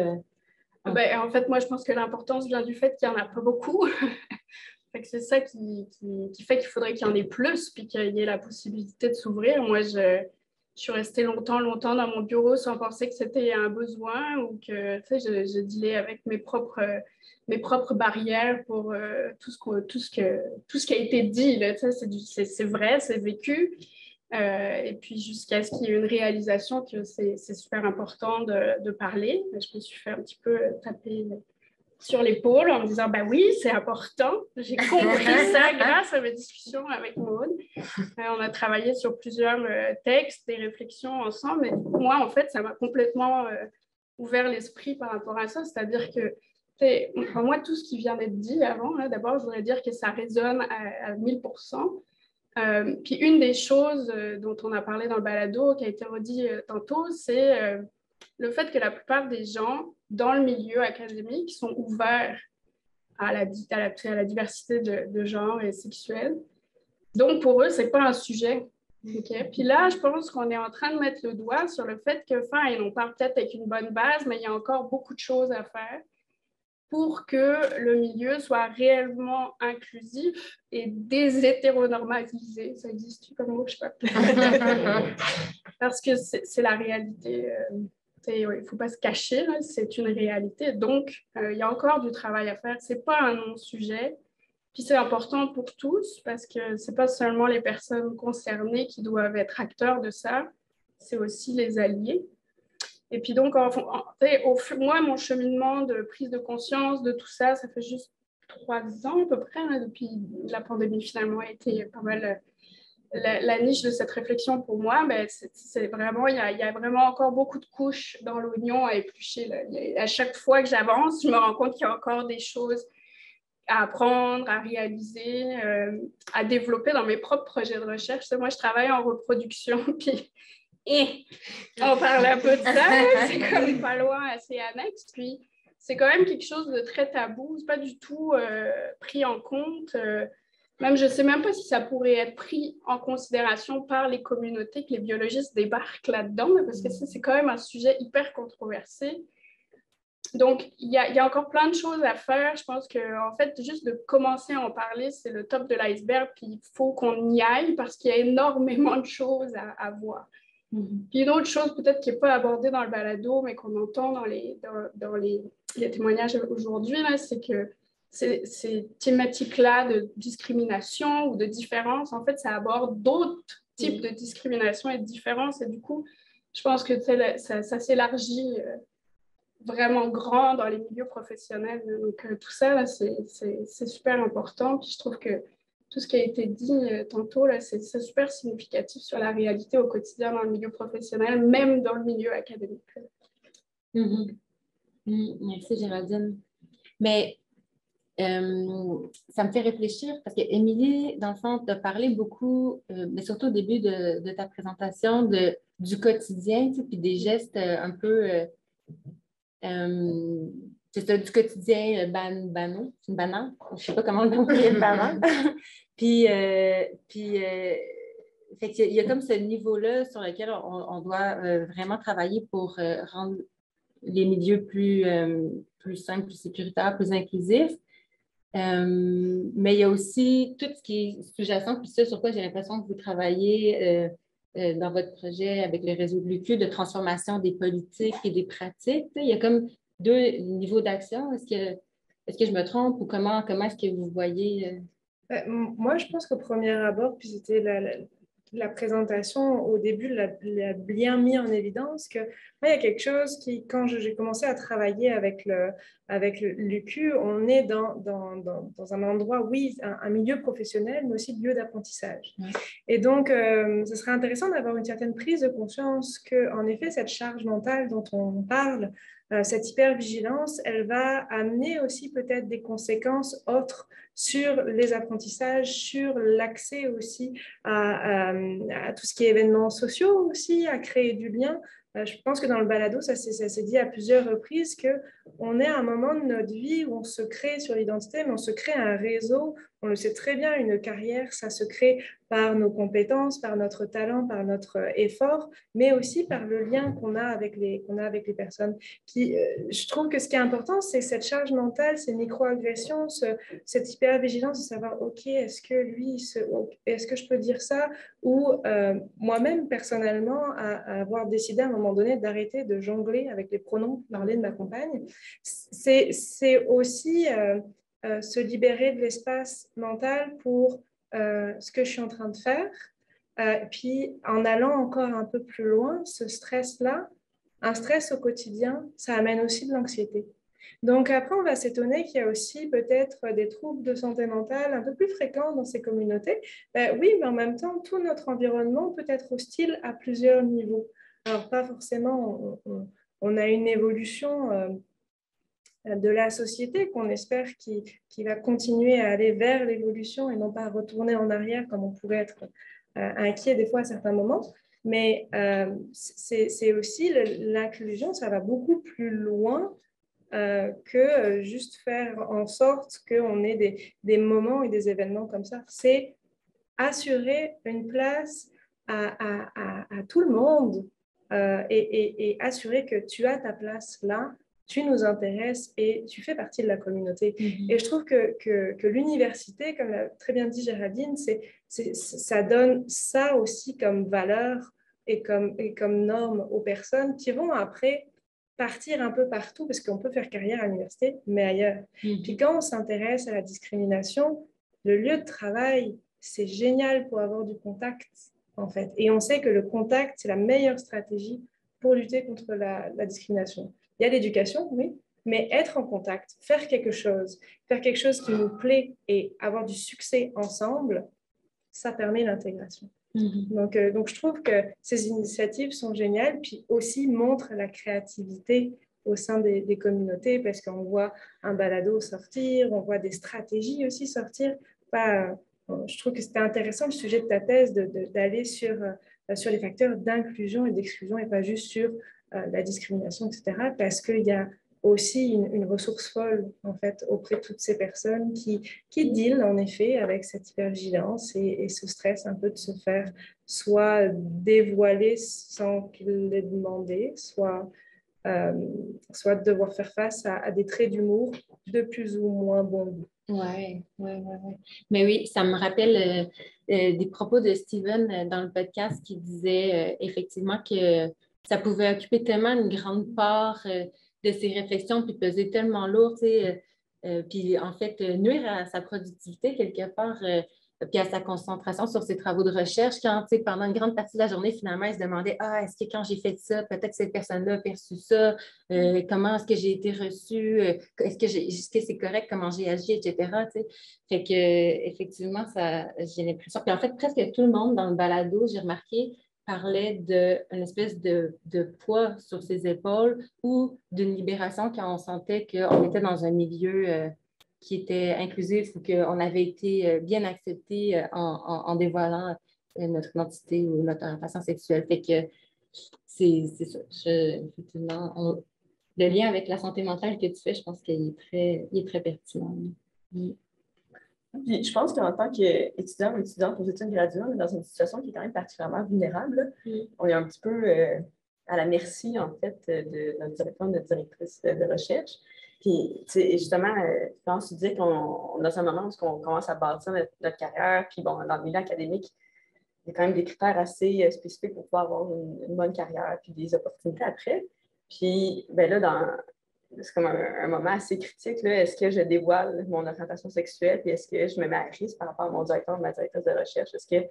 en fait, moi, je pense que l'importance vient du fait qu'il n'y en a pas beaucoup. C'est ça qui fait qu'il faudrait qu'il y en ait plus, puis qu'il y ait la possibilité de s'ouvrir. Moi, je suis restée longtemps dans mon bureau sans penser que c'était un besoin, ou que je dealais avec mes propres barrières pour tout ce qui a été dit. C'est vrai, c'est vécu. Et puis jusqu'à ce qu'il y ait une réalisation que c'est super important de parler. Je me suis fait un petit peu taper sur l'épaule en me disant, oui, c'est important. J'ai compris ça grâce à mes discussions avec Maud. On a travaillé sur plusieurs textes, des réflexions ensemble. Et moi, en fait, ça m'a complètement ouvert l'esprit par rapport à ça. C'est-à-dire que, moi, tout ce qui vient d'être dit avant, d'abord, je voudrais dire que ça résonne à 1000%. Puis une des choses dont on a parlé dans le balado, qui a été redit tantôt, c'est le fait que la plupart des gens dans le milieu académique sont ouverts à la diversité de genre et sexuelle. Donc, pour eux, ce n'est pas un sujet. Okay? Puis là, je pense qu'on est en train de mettre le doigt sur le fait que, on part peut-être avec une bonne base, mais il y a encore beaucoup de choses à faire pour que le milieu soit réellement inclusif et déshétéronormalisé. Ça existe comme mot, je ne sais pas. Parce que c'est la réalité. Il ne faut pas se cacher, c'est une réalité. Donc, il y a encore du travail à faire. Ce n'est pas un non-sujet. Puis c'est important pour tous parce que ce n'est pas seulement les personnes concernées qui doivent être acteurs de ça, c'est aussi les alliés. Et puis donc, moi, mon cheminement de prise de conscience de tout ça, ça fait juste 3 ans à peu près, depuis la pandémie finalement a été pas mal la niche de cette réflexion pour moi. Mais c'est vraiment, il y a vraiment encore beaucoup de couches dans l'oignon à éplucher. À chaque fois que j'avance, je me rends compte qu'il y a encore des choses à apprendre, à réaliser, à développer dans mes propres projets de recherche. Moi, je travaille en reproduction, puis on parle un peu de ça, c'est comme pas loin, assez annexe, puis c'est quand même quelque chose de très tabou, c'est pas du tout pris en compte, même je sais même pas si ça pourrait être pris en considération par les communautés, que les biologistes débarquent là-dedans, parce que c'est quand même un sujet hyper controversé. Donc, il y a encore plein de choses à faire. Je pense qu'en fait, juste de commencer à en parler, c'est le top de l'iceberg, puis il faut qu'on y aille parce qu'il y a énormément de choses à voir. Puis une autre chose peut-être qui n'est pas abordée dans le balado, mais qu'on entend dans les témoignages aujourd'hui, c'est que ces thématiques-là de discrimination ou de différence, en fait, ça aborde d'autres types de discrimination et de différence. Et du coup, je pense que ça s'élargit vraiment grand dans les milieux professionnels. Donc, tout ça, là, c'est super important. Puis je trouve que tout ce qui a été dit tantôt, là, c'est super significatif sur la réalité au quotidien dans le milieu professionnel, même dans le milieu académique. Merci, Géraldine. Mais ça me fait réfléchir parce qu'Émilie, dans le fond, t'a parlé beaucoup, mais surtout au début de ta présentation, du quotidien, puis des gestes un peu... c'est ça, du quotidien banal, c'est une banane, je ne sais pas comment on dit banane. Puis fait qu'il y a comme ce niveau-là sur lequel on doit vraiment travailler pour rendre les milieux plus simples, plus sécuritaires, plus inclusifs. Mais il y a aussi tout ce qui est sous-jacent, puis ça sur quoi j'ai l'impression que vous travaillez dans votre projet avec le réseau de l'UQ, de transformation des politiques et des pratiques. Il y a comme 2 niveaux d'action. Est-ce que je me trompe ou comment est-ce que vous voyez? Moi, je pense qu'au premier abord, puis c'était la présentation au début l'a bien mis en évidence que moi, il y a quelque chose qui, quand j'ai commencé à travailler avec l'UQ, on est dans un endroit, oui, un milieu professionnel, mais aussi lieu d'apprentissage. Et donc, ce serait intéressant d'avoir une certaine prise de conscience qu'en effet, cette charge mentale dont on parle, cette hypervigilance, elle va amener aussi peut-être des conséquences autres sur les apprentissages, sur l'accès aussi à tout ce qui est événements sociaux aussi, à créer du lien. Je pense que dans le balado, ça s'est dit à plusieurs reprises qu'on est à un moment de notre vie où on se crée sur l'identité, mais on se crée un réseau. On le sait très bien, une carrière, ça se crée par nos compétences, par notre talent, par notre effort, mais aussi par le lien qu'on a avec les personnes. Je trouve que ce qui est important, c'est cette charge mentale, ces micro-agressions, cette hypervigilance de savoir, OK, est-ce que je peux dire ça? Ou moi-même, personnellement, à avoir décidé à un moment donné d'arrêter de jongler avec les pronoms, parler de ma compagne, c'est aussi se libérer de l'espace mental pour ce que je suis en train de faire. Puis en allant encore un peu plus loin, ce stress-là, un stress au quotidien, ça amène aussi de l'anxiété. Donc après, on va s'étonner qu'il y a aussi peut-être des troubles de santé mentale un peu plus fréquents dans ces communautés. Oui, mais en même temps, tout notre environnement peut être hostile à plusieurs niveaux. Alors pas forcément, on a une évolution de la société qu'on espère qui va continuer à aller vers l'évolution et non pas retourner en arrière comme on pourrait être inquiet des fois à certains moments. Mais c'est aussi l'inclusion, ça va beaucoup plus loin que juste faire en sorte qu'on ait des moments et des événements comme ça. C'est assurer une place à tout le monde et assurer que tu as ta place là, tu nous intéresses et tu fais partie de la communauté. Et je trouve que l'université, comme l'a très bien dit Géraldine, ça donne ça aussi comme valeur et comme norme aux personnes qui vont après partir un peu partout, parce qu'on peut faire carrière à l'université, mais ailleurs. Puis quand on s'intéresse à la discrimination, le lieu de travail, c'est génial pour avoir du contact, en fait. Et on sait que le contact, c'est la meilleure stratégie pour lutter contre la discrimination. Il y a l'éducation, oui, mais être en contact, faire quelque chose qui nous plaît et avoir du succès ensemble, ça permet l'intégration. Donc, je trouve que ces initiatives sont géniales, puis aussi montrent la créativité au sein des communautés, parce qu'on voit un balado sortir, on voit des stratégies aussi sortir. Je trouve que c'était intéressant le sujet de ta thèse d'aller sur les facteurs d'inclusion et d'exclusion et pas juste sur la discrimination, etc. Parce qu'il y a aussi une ressource folle en fait auprès de toutes ces personnes qui dealent en effet avec cette hypervigilance et ce stress un peu de se faire soit dévoiler sans qu'ils l'aient demandé, soit de devoir faire face à des traits d'humour de plus ou moins bon goût. Oui. Mais oui, ça me rappelle des propos de Steven dans le podcast qui disait effectivement que ça pouvait occuper tellement une grande part de ses réflexions puis peser tellement lourd, puis en fait nuire à sa productivité quelque part, puis à sa concentration sur ses travaux de recherche quand, pendant une grande partie de la journée, finalement, il se demandait « Ah, est-ce que quand j'ai fait ça, peut-être que cette personne-là a perçu ça? Comment est-ce que j'ai été reçue? Est-ce que c'est correct comment j'ai agi, etc. » Fait que effectivement, j'ai l'impression. Puis en fait, presque tout le monde dans le balado, j'ai remarqué, parlait d'une espèce de poids sur ses épaules ou d'une libération quand on sentait qu'on était dans un milieu qui était inclusif ou qu'on avait été bien accepté en dévoilant notre identité ou notre orientation sexuelle. Fait que c'est ça. Effectivement, le lien avec la santé mentale que tu fais, je pense qu'il est très pertinent. Puis je pense qu'en tant qu'étudiant ou étudiante aux études graduées, on est dans une situation qui est quand même particulièrement vulnérable. On est un petit peu à la merci, en fait, de notre directeur, notre directrice de recherche. Puis, justement, je pense que tu dis qu'on dans un moment où on commence à bâtir notre carrière, puis bon, dans le milieu académique, il y a quand même des critères assez spécifiques pour pouvoir avoir une bonne carrière, puis des opportunités après. Puis, ben là, c'est comme un moment assez critique. Est-ce que je dévoile mon orientation sexuelle, puis est-ce que je me mets à risque par rapport à mon directeur ou ma directrice de recherche? Est-ce que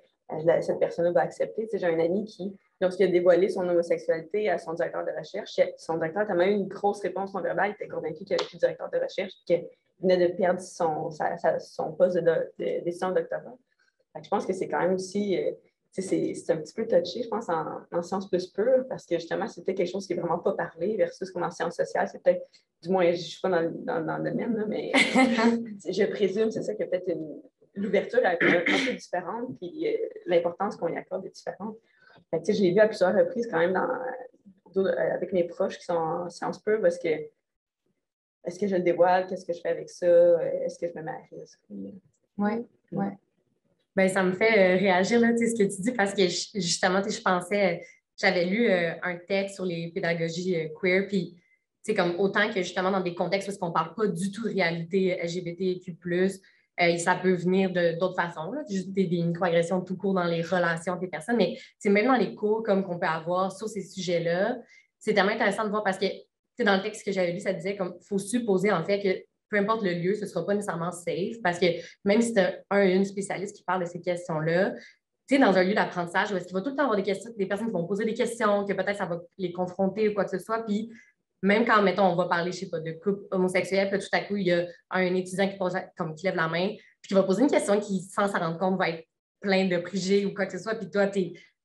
cette personne-là va accepter? J'ai un ami qui, lorsqu'il a dévoilé son homosexualité à son directeur de recherche, son directeur a tellement eu une grosse réponse non verbale, il était convaincu qu'il n'y avait plus de directeur de recherche, qu'il venait de perdre son poste de décision de doctorat. Je pense que c'est quand même aussi... c'est un petit peu touché, je pense, en sciences plus pures, parce que justement, c'était quelque chose qui n'est vraiment pas parlé, versus comme en sciences sociales, c'est peut-être, du moins, je ne suis pas dans le domaine, là, mais je présume, c'est ça, qu'il y a peut-être l'ouverture un peu différente, puis l'importance qu'on y accorde est différente. Je l'ai vu à plusieurs reprises quand même avec mes proches qui sont en sciences pures, parce que est-ce que je le dévoile, qu'est-ce que je fais avec ça, est-ce que je me mets à risque? Oui. Ben, ça me fait réagir, là, ce que tu dis, parce que justement, je pensais, j'avais lu un texte sur les pédagogies queer, puis comme autant que justement dans des contextes où on ne parle pas du tout de réalité LGBTQ+, ça peut venir d'autres façons, là, juste des microagressions tout court dans les relations des personnes, mais même dans les cours comme qu'on peut avoir sur ces sujets-là, c'est tellement intéressant de voir parce que dans le texte que j'avais lu, ça disait qu'il faut supposer en fait que peu importe le lieu, ce ne sera pas nécessairement safe parce que même si c'est une spécialiste qui parle de ces questions-là, dans un lieu d'apprentissage où est-ce qu'il va tout le temps avoir des personnes qui vont poser des questions, que peut-être ça va les confronter ou quoi que ce soit, puis même quand, mettons, on va parler, je ne sais pas, de couple homosexuel, puis tout à coup, il y a un étudiant qui lève la main, puis qui va poser une question qui, sans s'en rendre compte, va être plein de préjugés ou quoi que ce soit, puis toi,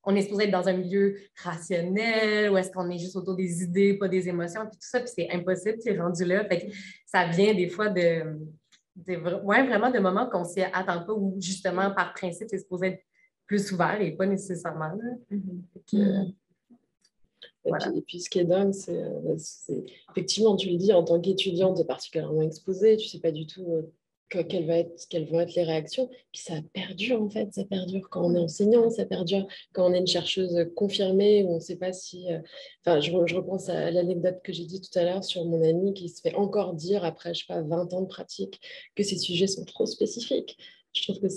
on est supposé être dans un milieu rationnel, ou est-ce qu'on est juste autour des idées, pas des émotions, puis tout ça, puis c'est impossible, c'est rendu là. Fait que ça vient des fois vraiment de moments qu'on ne s'y attend pas, ou justement, par principe, c'est supposé être plus ouvert et pas nécessairement. Là. Et puis, ce qui est dingue, c'est effectivement, tu le dis, en tant qu'étudiante, tu es particulièrement exposée, tu ne sais pas du tout quelles vont être les réactions. Puis ça perdure, en fait, ça perdure quand on est enseignant, ça perdure quand on est une chercheuse confirmée, où on ne sait pas si... Enfin, je repense à l'anecdote que j'ai dit tout à l'heure sur mon amie qui se fait encore dire, après, je sais pas, 20 ans de pratique, que ces sujets sont trop spécifiques. Je trouve que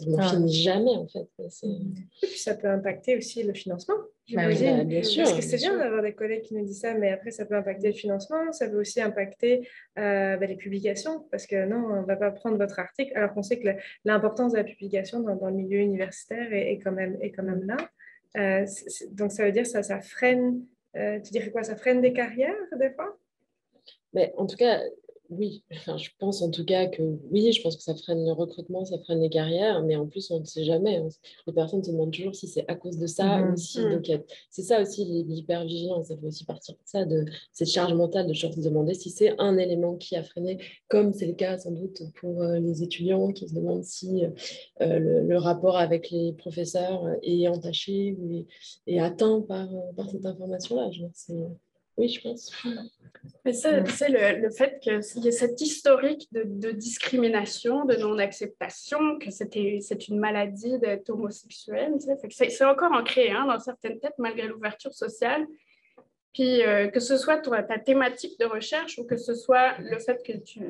on n'en finit jamais, en fait. Et puis ça peut impacter aussi le financement, j'imagine. Bien sûr. Parce que c'est bien d'avoir des collègues qui nous disent ça, mais après, ça peut impacter le financement, ça peut aussi impacter les publications, parce que non, on ne va pas prendre votre article, alors qu'on sait que l'importance de la publication dans le milieu universitaire est quand même là. Donc, ça veut dire que ça freine, tu dirais quoi, ça freine des carrières, des fois? Mais en tout cas, oui. Enfin, je pense en tout cas que oui, je pense que ça freine le recrutement, ça freine les carrières, mais en plus, on ne sait jamais. Les personnes se demandent toujours si c'est à cause de ça ou si... Donc, c'est ça aussi l'hypervigilance. Ça fait aussi partir de ça, de cette charge mentale de se demander si c'est un élément qui a freiné, comme c'est le cas sans doute pour les étudiants qui se demandent si le rapport avec les professeurs est entaché ou est atteint par cette information-là. Oui, je pense. Mais c'est le fait qu'il y ait cet historique de discrimination, de non-acceptation, que c'est une maladie d'être homosexuel. C'est encore ancré dans certaines têtes malgré l'ouverture sociale. Puis que ce soit ta thématique de recherche ou que ce soit le fait que tu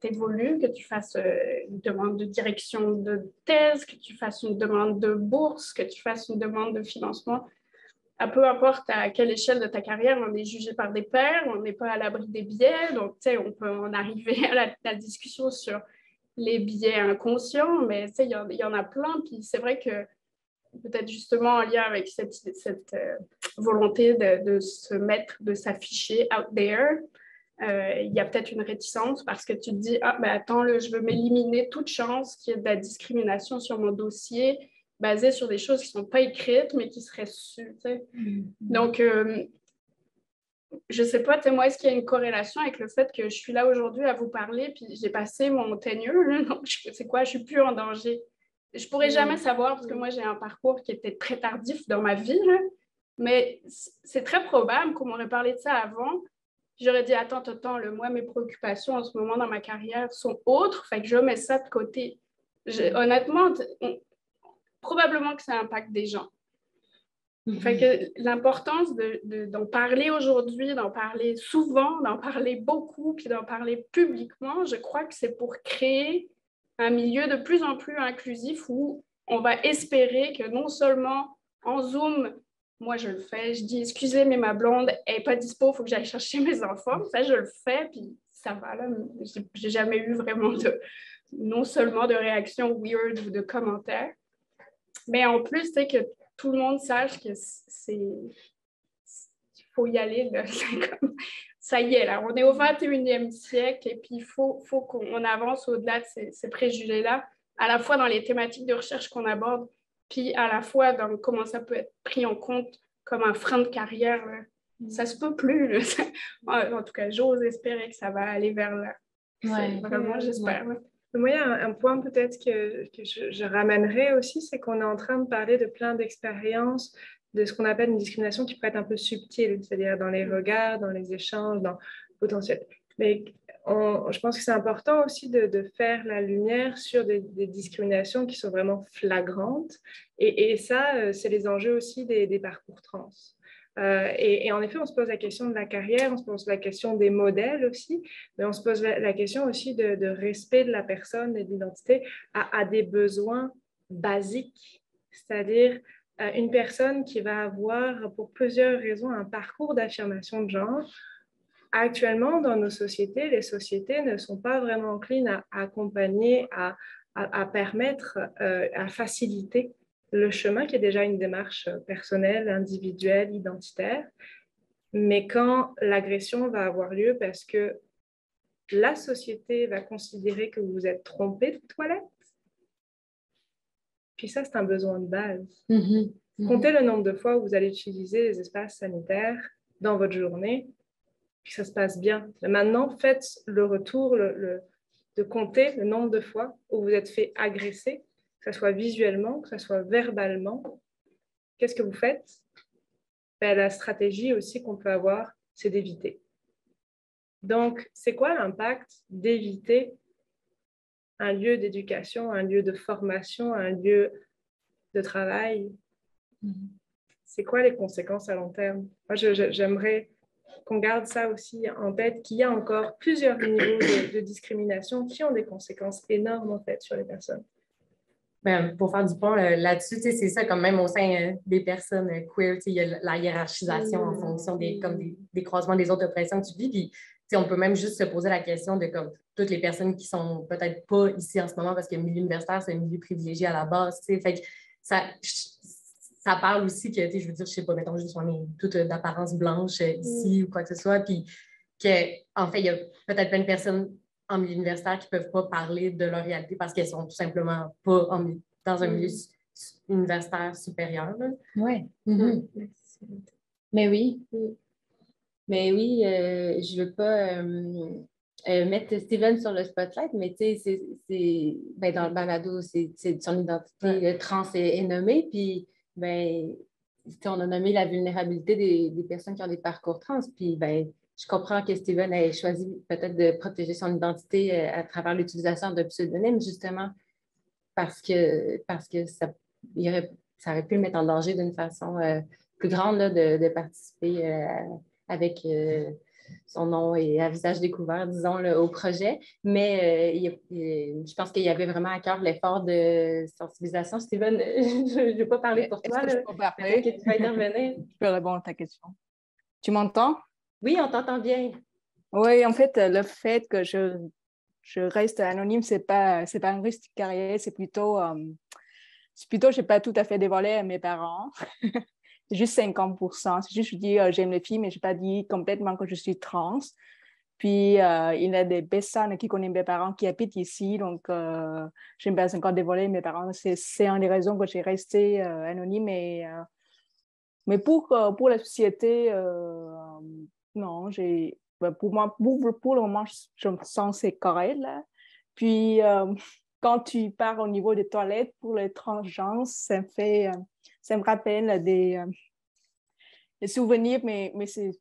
t'évolues, que tu fasses une demande de direction de thèse, que tu fasses une demande de bourse, que tu fasses une demande de financement, à peu importe à quelle échelle de ta carrière, on est jugé par des pairs, on n'est pas à l'abri des biais, donc on peut en arriver à la discussion sur les biais inconscients, mais il y en a plein, puis c'est vrai que peut-être justement en lien avec cette volonté de s'afficher out there, il y a peut-être une réticence parce que tu te dis, ah ben attends, là, je veux m'éliminer toute chance qu'il y ait de la discrimination sur mon dossier, basé sur des choses qui ne sont pas écrites, mais qui seraient sues. Donc, je ne sais pas, moi, est-ce qu'il y a une corrélation avec le fait que je suis là aujourd'hui à vous parler, puis j'ai passé mon tenure, donc c'est quoi, je ne suis plus en danger. Je ne pourrais jamais savoir, parce que moi, j'ai un parcours qui était très tardif dans ma vie, là, mais c'est très probable qu'on m'aurait parlé de ça avant. J'aurais dit, attends, moi, mes préoccupations en ce moment dans ma carrière sont autres, fait que je mets ça de côté. Honnêtement, probablement que ça impacte des gens. Fait que l'importance d'en parler aujourd'hui, d'en parler souvent, d'en parler beaucoup, puis d'en parler publiquement, je crois que c'est pour créer un milieu de plus en plus inclusif où on va espérer que non seulement en Zoom, moi je le fais, je dis excusez, mais ma blonde n'est pas dispo, il faut que j'aille chercher mes enfants. Ça, je le fais, puis ça va là. J'ai jamais eu vraiment non seulement de réactions weird ou de commentaires, mais en plus, c'est que tout le monde sache que il faut y aller. Là. Ça y est, là, on est au 21e siècle et puis il faut qu'on avance au-delà de ces préjugés-là, à la fois dans les thématiques de recherche qu'on aborde, puis à la fois dans comment ça peut être pris en compte comme un frein de carrière. Là. Ça se peut plus. Là. En tout cas, j'ose espérer que ça va aller vers là. Ouais. Vraiment, j'espère. Ouais. Moi, il y a un point peut-être que je ramènerais aussi, c'est qu'on est en train de parler de plein d'expériences de ce qu'on appelle une discrimination qui peut être un peu subtile, c'est-à-dire dans les regards, dans les échanges, dans le potentiel. Mais je pense que c'est important aussi de faire la lumière sur des discriminations qui sont vraiment flagrantes. Et ça, c'est les enjeux aussi des parcours trans. Et en effet, on se pose la question de la carrière, on se pose la question des modèles aussi, mais on se pose la question aussi de respect de la personne et de l'identité à des besoins basiques, c'est-à-dire une personne qui va avoir pour plusieurs raisons un parcours d'affirmation de genre. Actuellement, dans nos sociétés, les sociétés ne sont pas vraiment enclines à accompagner, à permettre, à faciliter le chemin qui est déjà une démarche personnelle, individuelle, identitaire. Mais quand l'agression va avoir lieu parce que la société va considérer que vous êtes trompé de toilette, puis ça, c'est un besoin de base. Comptez le nombre de fois où vous allez utiliser les espaces sanitaires dans votre journée, puis ça se passe bien. Maintenant, faites le retour de compter le nombre de fois où vous êtes fait agresser, que ce soit visuellement, que ce soit verbalement. Qu'est-ce que vous faites? ben, la stratégie aussi qu'on peut avoir, c'est d'éviter. Donc, c'est quoi l'impact d'éviter un lieu d'éducation, un lieu de formation, un lieu de travail? C'est quoi les conséquences à long terme? Moi, j'aimerais qu'on garde ça aussi en tête, qu'il y a encore plusieurs niveaux de discrimination qui ont des conséquences énormes, en fait, sur les personnes. Ben, pour faire du pont là-dessus, c'est ça, comme même au sein des personnes queer, il y a la hiérarchisation en fonction des croisements des autres oppressions que tu vis. Puis, on peut même juste se poser la question de comme toutes les personnes qui sont peut-être pas ici en ce moment parce que le milieu universitaire, c'est un milieu privilégié à la base. Fait que ça parle aussi que, je veux dire, je sais pas, mettons juste on est toute d'apparence blanche ici ou quoi que ce soit. Puis qu'en fait, il y a peut-être plein de personnes en milieu universitaire qui ne peuvent pas parler de leur réalité parce qu'elles sont tout simplement pas dans un milieu universitaire supérieur. Oui. Mais oui. Mais oui, je ne veux pas mettre Steven sur le spotlight, mais tu sais, ben, dans le balado, c'est son identité trans est nommée, puis ben, on a nommé la vulnérabilité des personnes qui ont des parcours trans, puis ben, je comprends que Steven ait choisi peut-être de protéger son identité à travers l'utilisation de pseudonymes, justement, parce que ça aurait pu le mettre en danger d'une façon plus grande là, de participer avec son nom et à visage découvert, disons, là, au projet. Mais je pense qu'il y avait vraiment à cœur l'effort de sensibilisation. Steven, je ne veux pas parler pour toi. Est-ce que je peux parler? Que tu vas intervenir. Je peux répondre à ta question. Tu m'entends? Oui, on t'entend bien. Oui, en fait, le fait que je reste anonyme, c'est pas un risque de carrière, c'est plutôt, je n'ai pas tout à fait dévoilé à mes parents. C'est juste 50%. C'est juste, je dis, j'aime les filles, mais je n'ai pas dit complètement que je suis trans. Puis, il y a des personnes qui connaissent mes parents qui habitent ici, donc je n'ai pas encore dévoilé mes parents. C'est une des raisons que j'ai resté anonyme. Mais pour la société, non, pour moi, pour le moment, je me sens c'est correct. Là. Puis, quand tu pars au niveau des toilettes pour les transgenres, ça me rappelle des souvenirs, mais c'est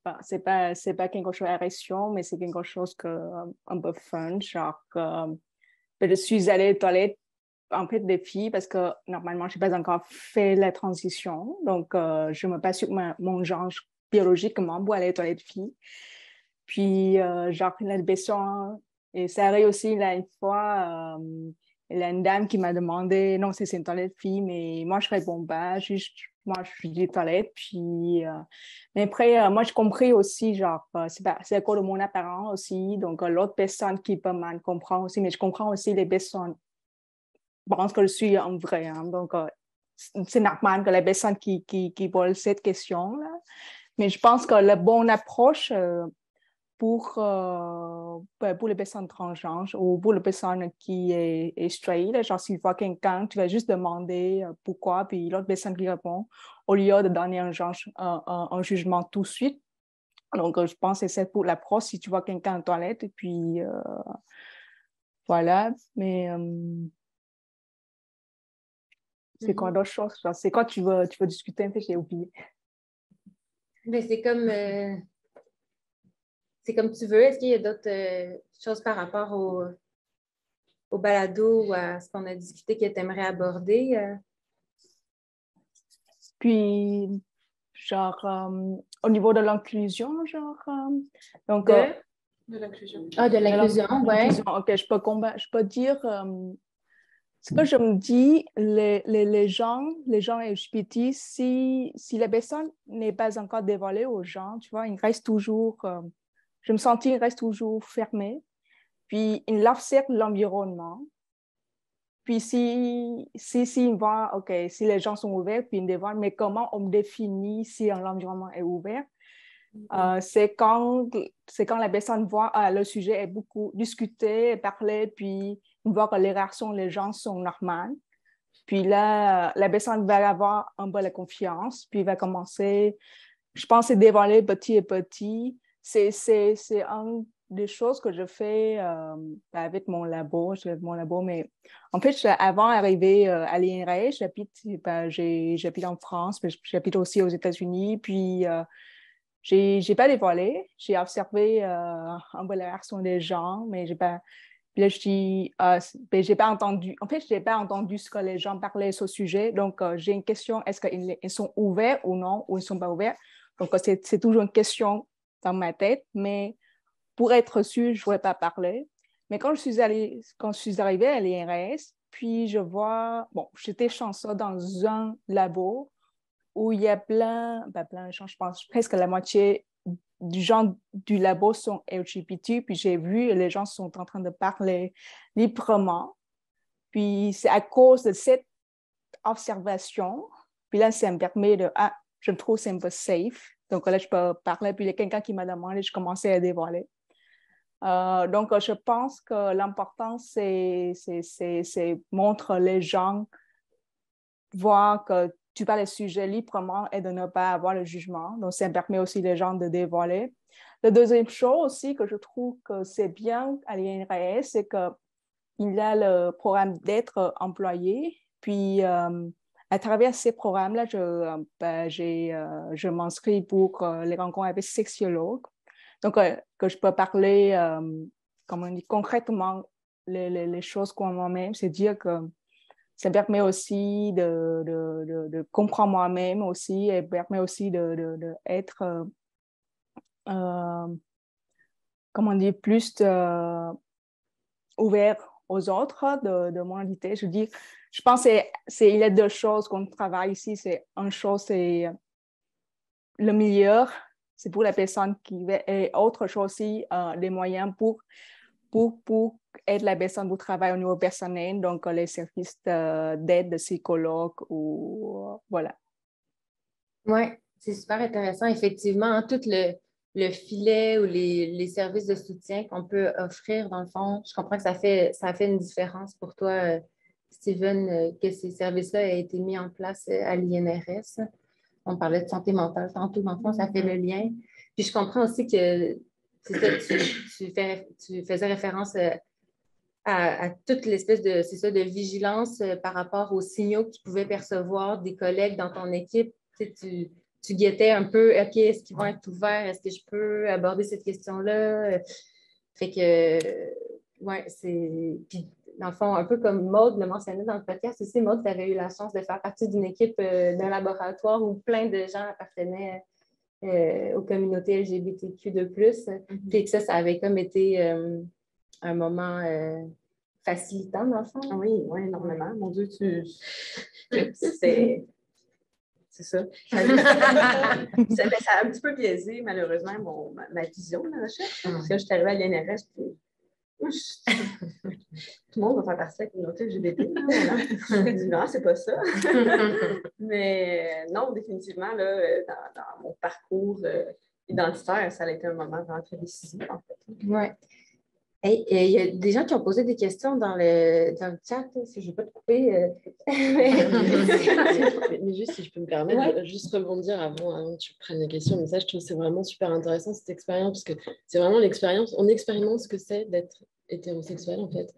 pas quelque chose d'agression, mais c'est quelque chose un peu fun, genre je suis allée aux toilettes en fait des filles parce que normalement je n'ai pas encore fait la transition, donc je me passe sur mon genre biologiquement pour aller aux toilettes filles. Puis genre la besoin, et ça arrive aussi là une fois. Il y a une dame qui m'a demandé, non, c'est une toilette fille, mais moi, je réponds pas, juste, moi, je suis des toilettes, puis... mais après, moi, j'ai compris aussi, genre, c'est à cause de mon apparence aussi, donc l'autre personne qui peut mal comprendre aussi, mais je comprends aussi les personnes pensent que je suis en vrai, hein, donc c'est normal que les personnes qui posent cette question-là, mais je pense que la bonne approche... pour les personnes transgenres ou pour les personnes qui est straight. Là, genre, si tu vois quelqu'un, tu vas juste demander pourquoi, puis l'autre personne qui répond, au lieu de donner un jugement tout de suite. Donc, je pense que c'est pour l'approche si tu vois quelqu'un en toilette, et puis voilà. Mais c'est quoi d'autre chose? Genre, c'est quoi tu veux discuter? En fait, j'ai oublié. Mais c'est comme... C'est comme tu veux. Est-ce qu'il y a d'autres choses par rapport au balado ou à ce qu'on a discuté que tu aimerais aborder? Puis, genre, au niveau de l'inclusion, genre... donc, de l'inclusion. Ah, de l'inclusion, oui. OK, je peux dire... ce que je me dis, les gens LGBT, si la personne n'est pas encore dévoilée aux gens, tu vois, il reste toujours... je me sens qu'il reste toujours fermé. Puis, il observe l'environnement. Puis, si voit, OK, si les gens sont ouverts, puis ils dévoilent, mais comment on définit si l'environnement est ouvert? C'est quand la personne voit le sujet est beaucoup discuté, parlé, puis on voit que les réactions des gens sont normales. Puis là, la personne va avoir un peu la confiance, puis va commencer, je pense, à dévoiler petit à petit. C'est un des choses que je fais avec mon labo, mais en fait, avant d'arriver à l'INRS, j'habite en France, mais j'habite aussi aux États-Unis, puis j'ai pas dévoilé, j'ai observé un peu la réaction des gens, mais j'ai pas. Puis là, je dis, j'ai pas entendu. En fait, je n'ai pas entendu ce que les gens parlaient sur ce sujet. Donc, j'ai une question, est-ce qu'ils sont ouverts ou non, ou ils ne sont pas ouverts? Donc, c'est toujours une question dans ma tête, mais pour être sûre, je ne voulais pas parler. Mais quand je suis arrivée à l'INRS, puis je vois, bon, j'étais chanceuse dans un labo où il y a plein de gens, je pense presque la moitié du gens du labo sont LGBT, puis j'ai vu les gens sont en train de parler librement. Puis c'est à cause de cette observation, puis là, ça me permet je me trouve c'est un peu safe. Donc là, je peux parler, puis il y a quelqu'un qui m'a demandé, je commençais à dévoiler. Donc, je pense que l'important, c'est montrer les gens, voir que tu parles des sujets librement et de ne pas avoir le jugement. Donc, ça permet aussi les gens de dévoiler. La deuxième chose aussi que je trouve que c'est bien à l'INRS, c'est qu'il y a le programme d'être employé. Puis, à travers ces programmes-là, je m'inscris pour les rencontres avec sexologues. Donc, que je peux parler, comme on dit, concrètement les choses qu'on moi-même, c'est dire que ça permet aussi de comprendre moi-même aussi et permet aussi d'être, comment on dit, plus ouvert aux autres de mon entité. Je pense qu'il y a deux choses qu'on travaille ici. C'est une chose, c'est le meilleur, c'est pour la personne qui veut, et autre chose aussi, les moyens pour aider la personne pour travailler au niveau personnel, donc les services d'aide de psychologue ou voilà. Oui, c'est super intéressant. Effectivement, hein, tout le filet ou les services de soutien qu'on peut offrir, dans le fond, je comprends que ça fait une différence pour toi, Steven, que ces services-là aient été mis en place à l'INRS. On parlait de santé mentale tantôt, dans le fond, ça fait le lien. Puis je comprends aussi que tu faisais référence à toute l'espèce de vigilance par rapport aux signaux que tu pouvais percevoir des collègues dans ton équipe. Tu guettais un peu, OK, est-ce qu'ils vont être ouverts? Est-ce que je peux aborder cette question-là? Fait que, ouais, c'est... Puis, dans le fond, un peu comme Maude le mentionnait dans le podcast aussi, Maude, tu avais eu la chance de faire partie d'une équipe d'un laboratoire où plein de gens appartenaient aux communautés LGBTQ2+. Puis que ça avait comme été un moment facilitant, dans le fond. Oui, énormément. Mon Dieu, c'est ça. Ça a un petit peu biaisé, malheureusement, ma vision de la recherche. Parce que je suis arrivée à l'INRS, puis tout le monde va faire partie de la communauté LGBT. Non, c'est pas ça. Mais non, définitivement, là, dans mon parcours identitaire, ça a été un moment vraiment très décisif, en fait. Oui. Il y a des gens qui ont posé des questions dans le chat, si je ne vais pas te couper. Mais juste, si je peux me permettre, je vais juste rebondir avant que tu prennes les questions. Mais ça, je trouve que c'est vraiment super intéressant, cette expérience, parce que c'est vraiment l'expérience. On expérimente ce que c'est d'être hétérosexuel, en fait,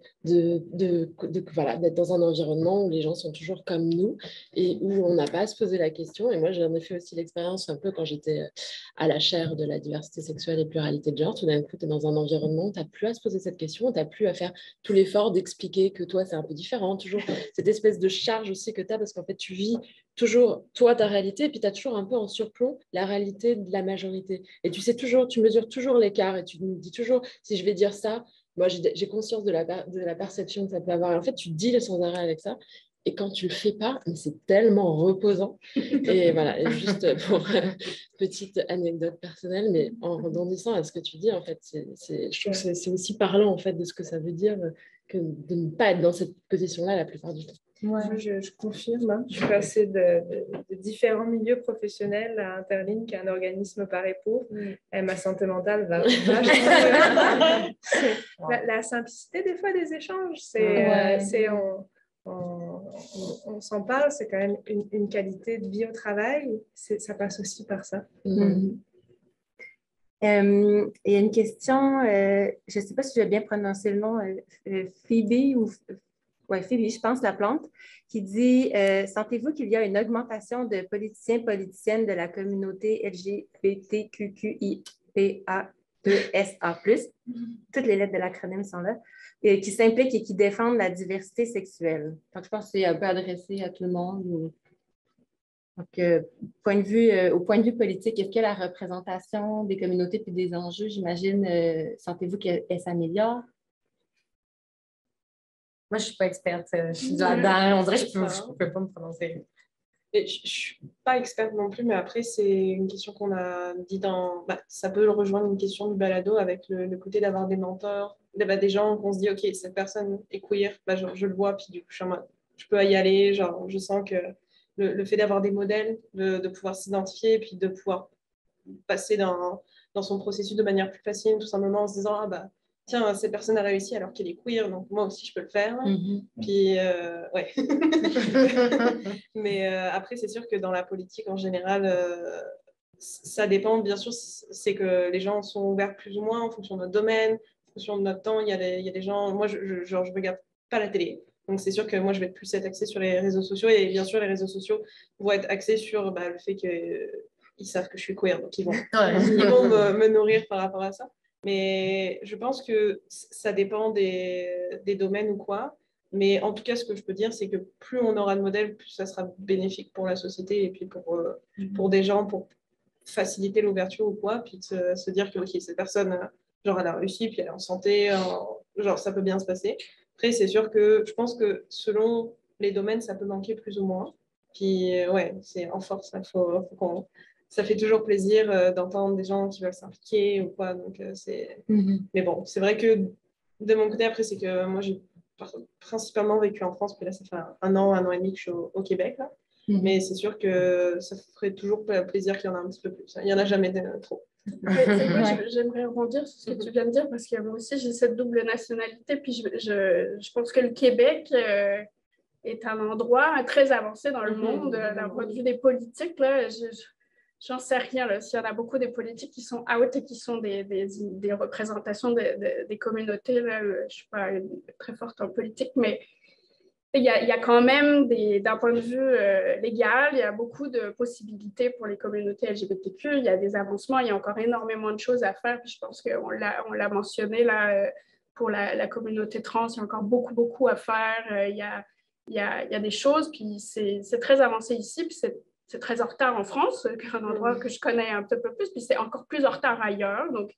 voilà, d'être dans un environnement où les gens sont toujours comme nous et où on n'a pas à se poser la question. Et moi, j'en ai fait aussi l'expérience un peu quand j'étais à la chaire de la diversité sexuelle et pluralité de genre. Tout d'un coup, tu es dans un environnement où tu n'as plus à se poser cette question, tu n'as plus à faire tout l'effort d'expliquer que toi, c'est un peu différent. Toujours cette espèce de charge aussi que tu as parce qu'en fait, tu vis toujours, toi, ta réalité, et puis tu as toujours un peu en surplomb la réalité de la majorité. Et tu sais toujours, tu mesures toujours l'écart et tu me dis toujours, si je vais dire ça, moi, j'ai conscience de la perception que ça peut avoir. Et en fait, tu deals sans arrêt avec ça. Et quand tu le fais pas, c'est tellement reposant. Et voilà, et juste pour petite anecdote personnelle, mais en rebondissant à ce que tu dis, en fait, je trouve que c'est aussi parlant en fait de ce que ça veut dire que de ne pas être dans cette position-là la plupart du temps. Ouais. Je confirme. Hein. Je suis passée de différents milieux professionnels à Interline, qui est un organisme par époux. Et ma santé mentale va vachement. La simplicité des fois des échanges, on s'en parle, c'est quand même une qualité de vie au travail. Ça passe aussi par ça. Il y a une question, je ne sais pas si je vais bien prononcer le nom, Phoebe ou ouais, Phoebe, je pense, la plante, qui dit sentez-vous qu'il y a une augmentation de politiciens, politiciennes de la communauté LGBTQIPA2SA+, toutes les lettres de l'acronyme sont là, qui s'impliquent et qui défendent la diversité sexuelle. Donc, je pense que c'est un peu adressé à tout le monde. Donc, au point de vue politique, est-ce que la représentation des communautés et des enjeux, j'imagine, sentez-vous qu'elle s'améliore? Moi, je ne suis pas experte. Je suis là-dedans. On dirait que je ne peux pas me prononcer. Je ne suis pas experte non plus, mais après, c'est une question qu'on a dit dans... ça peut rejoindre une question du balado avec le côté d'avoir des mentors, des gens qu'on se dit, OK, cette personne est queer, je le vois, puis du coup, je peux y aller. Genre, je sens que le fait d'avoir des modèles, de pouvoir s'identifier, puis de pouvoir passer dans son processus de manière plus facile, tout simplement en se disant, tiens, cette personne a réussi alors qu'elle est queer, donc moi aussi je peux le faire. Puis, ouais. Mais après, c'est sûr que dans la politique en général, ça dépend. Bien sûr, c'est que les gens sont ouverts plus ou moins en fonction de notre domaine, en fonction de notre temps. Il y a des gens. Moi, je regarde pas la télé. Donc, c'est sûr que moi, je vais plus être axée sur les réseaux sociaux. Et bien sûr, les réseaux sociaux vont être axés sur le fait qu'ils savent que je suis queer. Donc, ils vont me nourrir par rapport à ça. Mais je pense que ça dépend des domaines ou quoi. Mais en tout cas, ce que je peux dire, c'est que plus on aura de modèles, plus ça sera bénéfique pour la société et puis pour des gens, pour faciliter l'ouverture ou quoi. Puis de se dire que okay, cette personne, genre, elle a réussi, puis elle est en santé, genre, ça peut bien se passer. Après, c'est sûr que je pense que selon les domaines, ça peut manquer plus ou moins. Puis, ouais, c'est en force, il faut qu'on... Ça fait toujours plaisir d'entendre des gens qui veulent s'impliquer ou quoi. Donc, Mais bon, c'est vrai que de mon côté, après, c'est que moi, j'ai principalement vécu en France. Puis là, ça fait un an et demi que je suis au Québec. Là. Mais c'est sûr que ça ferait toujours plaisir qu'il y en ait un petit peu plus. Il n'y en a jamais trop. J'aimerais rebondir sur ce que tu viens de dire parce que moi aussi, j'ai cette double nationalité. Puis je pense que le Québec... est un endroit très avancé dans le monde d'un point de vue des politiques. Là, j'en sais rien. S'il y en a beaucoup des politiques qui sont out et qui sont des représentations des communautés, là, je ne suis pas très forte en politique, mais il y a quand même, d'un point de vue légal, il y a beaucoup de possibilités pour les communautés LGBTQ. Il y a des avancements, il y a encore énormément de choses à faire. Puis je pense qu'on l'a mentionné là, pour la communauté trans, il y a encore beaucoup à faire. Il y a des choses, puis c'est très avancé ici, puis c'est très en retard en France, un endroit que je connais un petit peu plus, puis c'est encore plus en retard ailleurs. Donc,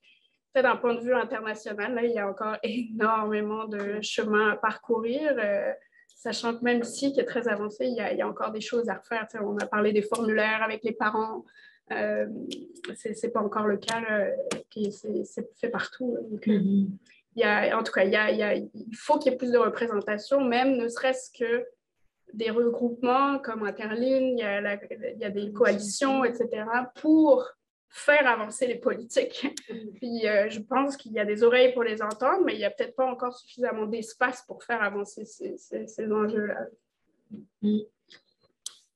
peut-être d'un point de vue international, là, il y a encore énormément de chemin à parcourir, sachant que même ici, qui est très avancé, il y a encore des choses à refaire. On a parlé des formulaires avec les parents. C'est pas encore le cas, puis c'est fait partout. Donc, en tout cas, il faut qu'il y ait plus de représentation, même ne serait-ce que des regroupements comme Interline, il y a des coalitions, etc., pour faire avancer les politiques. Puis je pense qu'il y a des oreilles pour les entendre, mais il n'y a peut-être pas encore suffisamment d'espace pour faire avancer ces enjeux-là.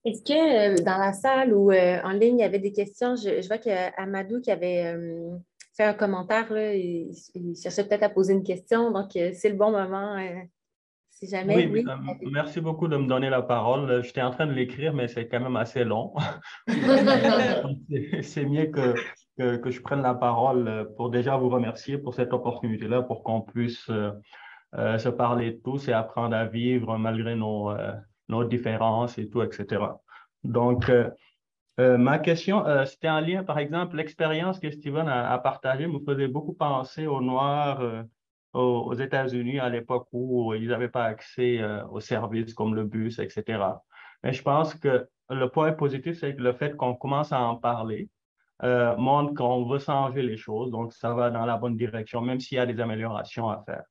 Est-ce que dans la salle ou en ligne, il y avait des questions? Je vois qu'il y a Amadou qui avait fait un commentaire, là, il cherchait peut-être à poser une question, donc c'est le bon moment. Si jamais, oui. Merci beaucoup de me donner la parole. J'étais en train de l'écrire, mais c'est quand même assez long. C'est mieux que je prenne la parole pour déjà vous remercier pour cette opportunité-là, pour qu'on puisse se parler tous et apprendre à vivre malgré nos différences et tout, etc. Donc, ma question, c'était en lien, par exemple, l'expérience que Steven a partagée me faisait beaucoup penser aux Noirs aux États-Unis à l'époque où ils n'avaient pas accès aux services comme le bus, etc. Mais je pense que le point positif, c'est que le fait qu'on commence à en parler montre qu'on veut changer les choses, donc ça va dans la bonne direction, même s'il y a des améliorations à faire.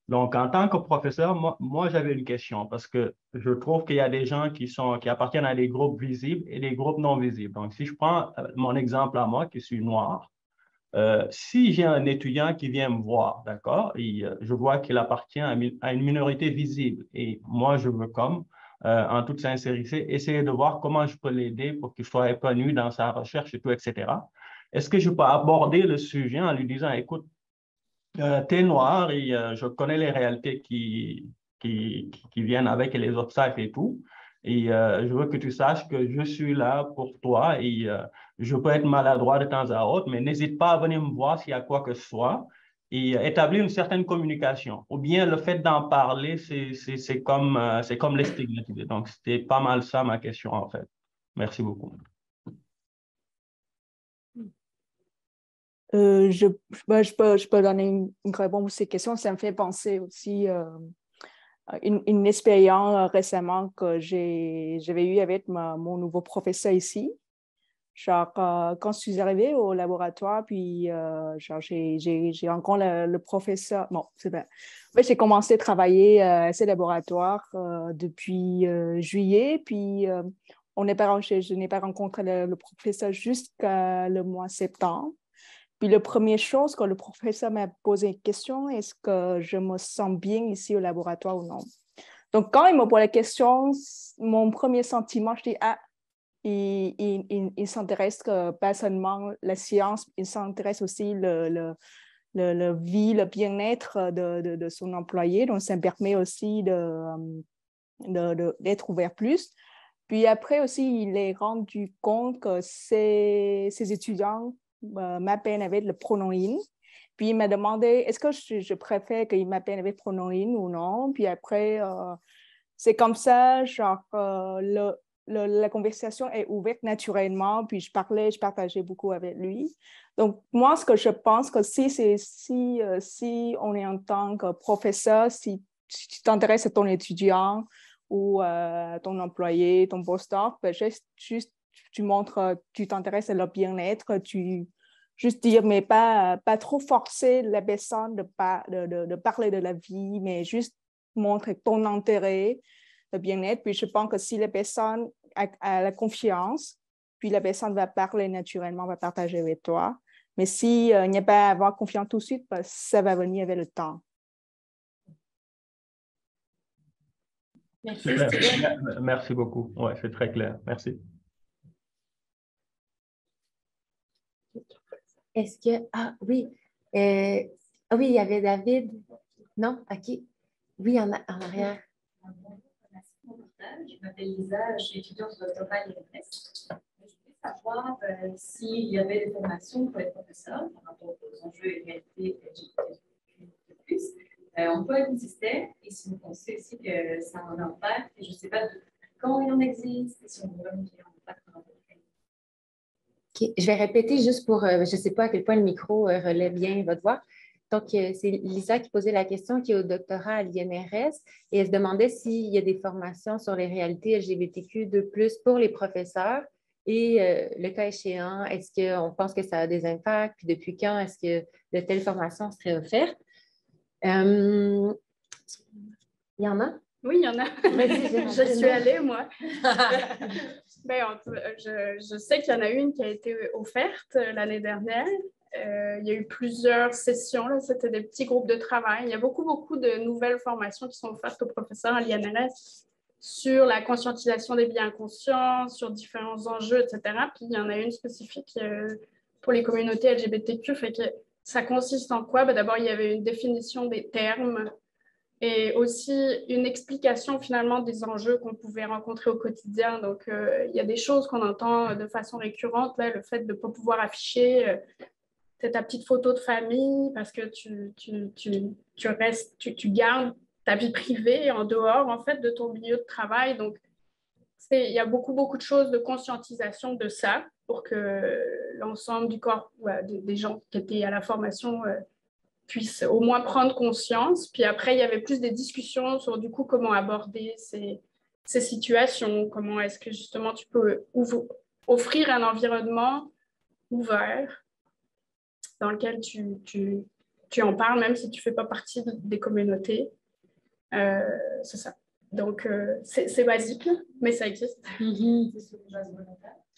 Donc, en tant que professeur, moi j'avais une question parce que je trouve qu'il y a des gens qui appartiennent à des groupes visibles et des groupes non visibles. Donc, si je prends mon exemple à moi, qui suis noir, si j'ai un étudiant qui vient me voir, d'accord, je vois qu'il appartient à une minorité visible et moi, je veux en toute sincérité, essayer de voir comment je peux l'aider pour qu'il soit épanoui dans sa recherche et tout, etc. est-ce que je peux aborder le sujet en lui disant, écoute, t'es noir et je connais les réalités qui viennent avec les obstacles et tout. Et je veux que tu saches que je suis là pour toi et je peux être maladroit de temps à autre, mais n'hésite pas à venir me voir s'il y a quoi que ce soit et établir une certaine communication. Ou bien le fait d'en parler, c'est comme les stigmatiser. Donc, c'était pas mal ça ma question en fait. Merci beaucoup. Je peux donner une réponse à ces questions. Ça me fait penser aussi une expérience récemment que j'avais eue avec mon nouveau professeur ici. Genre, quand je suis arrivée au laboratoire, puis j'ai rencontré le professeur. Bon, c'est bien. En fait, j'ai commencé à travailler à ce laboratoire depuis juillet, puis je n'ai pas rencontré le professeur jusqu'à le mois de septembre. Puis la première chose, quand le professeur m'a posé une question, est-ce que je me sens bien ici au laboratoire ou non? Donc, quand il m'a posé la question, mon premier sentiment, je dis, ah, il s'intéresse pas seulement la science, il s'intéresse aussi le vie, le bien-être de son employé. Donc, ça me permet aussi d'être ouvert plus. Puis après aussi, il est rendu compte que ses étudiants m'appellent avec le pronom in. Puis il m'a demandé, est-ce que je préfère qu'il m'appelle avec pronom in ou non? Puis après, c'est comme ça, genre, la conversation est ouverte naturellement, puis je partageais beaucoup avec lui. Donc, moi, ce que je pense que si on est en tant que professeur, si tu t'intéresses à ton étudiant ou ton employé, ton postdoc, ben juste tu montres, tu t'intéresses à leur bien-être, juste dire, mais pas trop forcer la personne de parler de la vie, mais juste montrer ton intérêt, le bien-être. Puis je pense que si la personne a la confiance, puis la personne va parler naturellement, va partager avec toi. Mais s'il n'y a pas à avoir confiance tout de suite, ben, ça va venir avec le temps. Merci, merci beaucoup. Ouais, c'est très clair. Merci. Est-ce que... Ah oui. Ah oui, il y avait David. Non? OK. Oui, en arrière. Je m'appelle Lisa, je suis étudiante au doctorat à l'INRS. Je voulais savoir s'il y avait des formations pour les professeurs par rapport aux enjeux et réalités LGBTQ+. En quoi elles consistaient et si vous pensez aussi que ça a un impact, et je ne sais pas quand il en existe, et si on voit qu'il y a un impact par rapport à OK. Je vais répéter juste pour, je ne sais pas à quel point le micro relaie bien votre voix. Donc, c'est Lisa qui posait la question, qui est au doctorat à l'INRS, et elle se demandait s'il y a des formations sur les réalités LGBTQ2+, pour les professeurs, et le cas échéant, est-ce qu'on pense que ça a des impacts, puis depuis quand est-ce que de telles formations seraient offertes? Il y en a? Oui, il y en a. Je suis allée, moi. Je sais qu'il y en a une qui a été offerte l'année dernière. Il y a eu plusieurs sessions, c'était des petits groupes de travail. Il y a beaucoup de nouvelles formations qui sont offertes aux professeurs à l'INRS sur la conscientisation des biens conscients, sur différents enjeux, etc. Puis il y en a une spécifique pour les communautés LGBTQ. Fait que ça consiste en quoi? D'abord, il y avait une définition des termes et aussi une explication finalement des enjeux qu'on pouvait rencontrer au quotidien. Donc, il y a des choses qu'on entend de façon récurrente, là, le fait de ne pas pouvoir afficher ta petite photo de famille parce que tu gardes ta vie privée en dehors en fait de ton milieu de travail. Donc, il y a beaucoup de choses de conscientisation de ça pour que l'ensemble du corps des gens qui étaient à la formation puissent au moins prendre conscience. Puis après, il y avait plus des discussions sur du coup comment aborder ces situations, comment est-ce que justement tu peux offrir un environnement ouvert dans lequel tu en parles, même si tu ne fais pas partie des communautés. C'est ça. Donc, c'est basique, mais ça existe.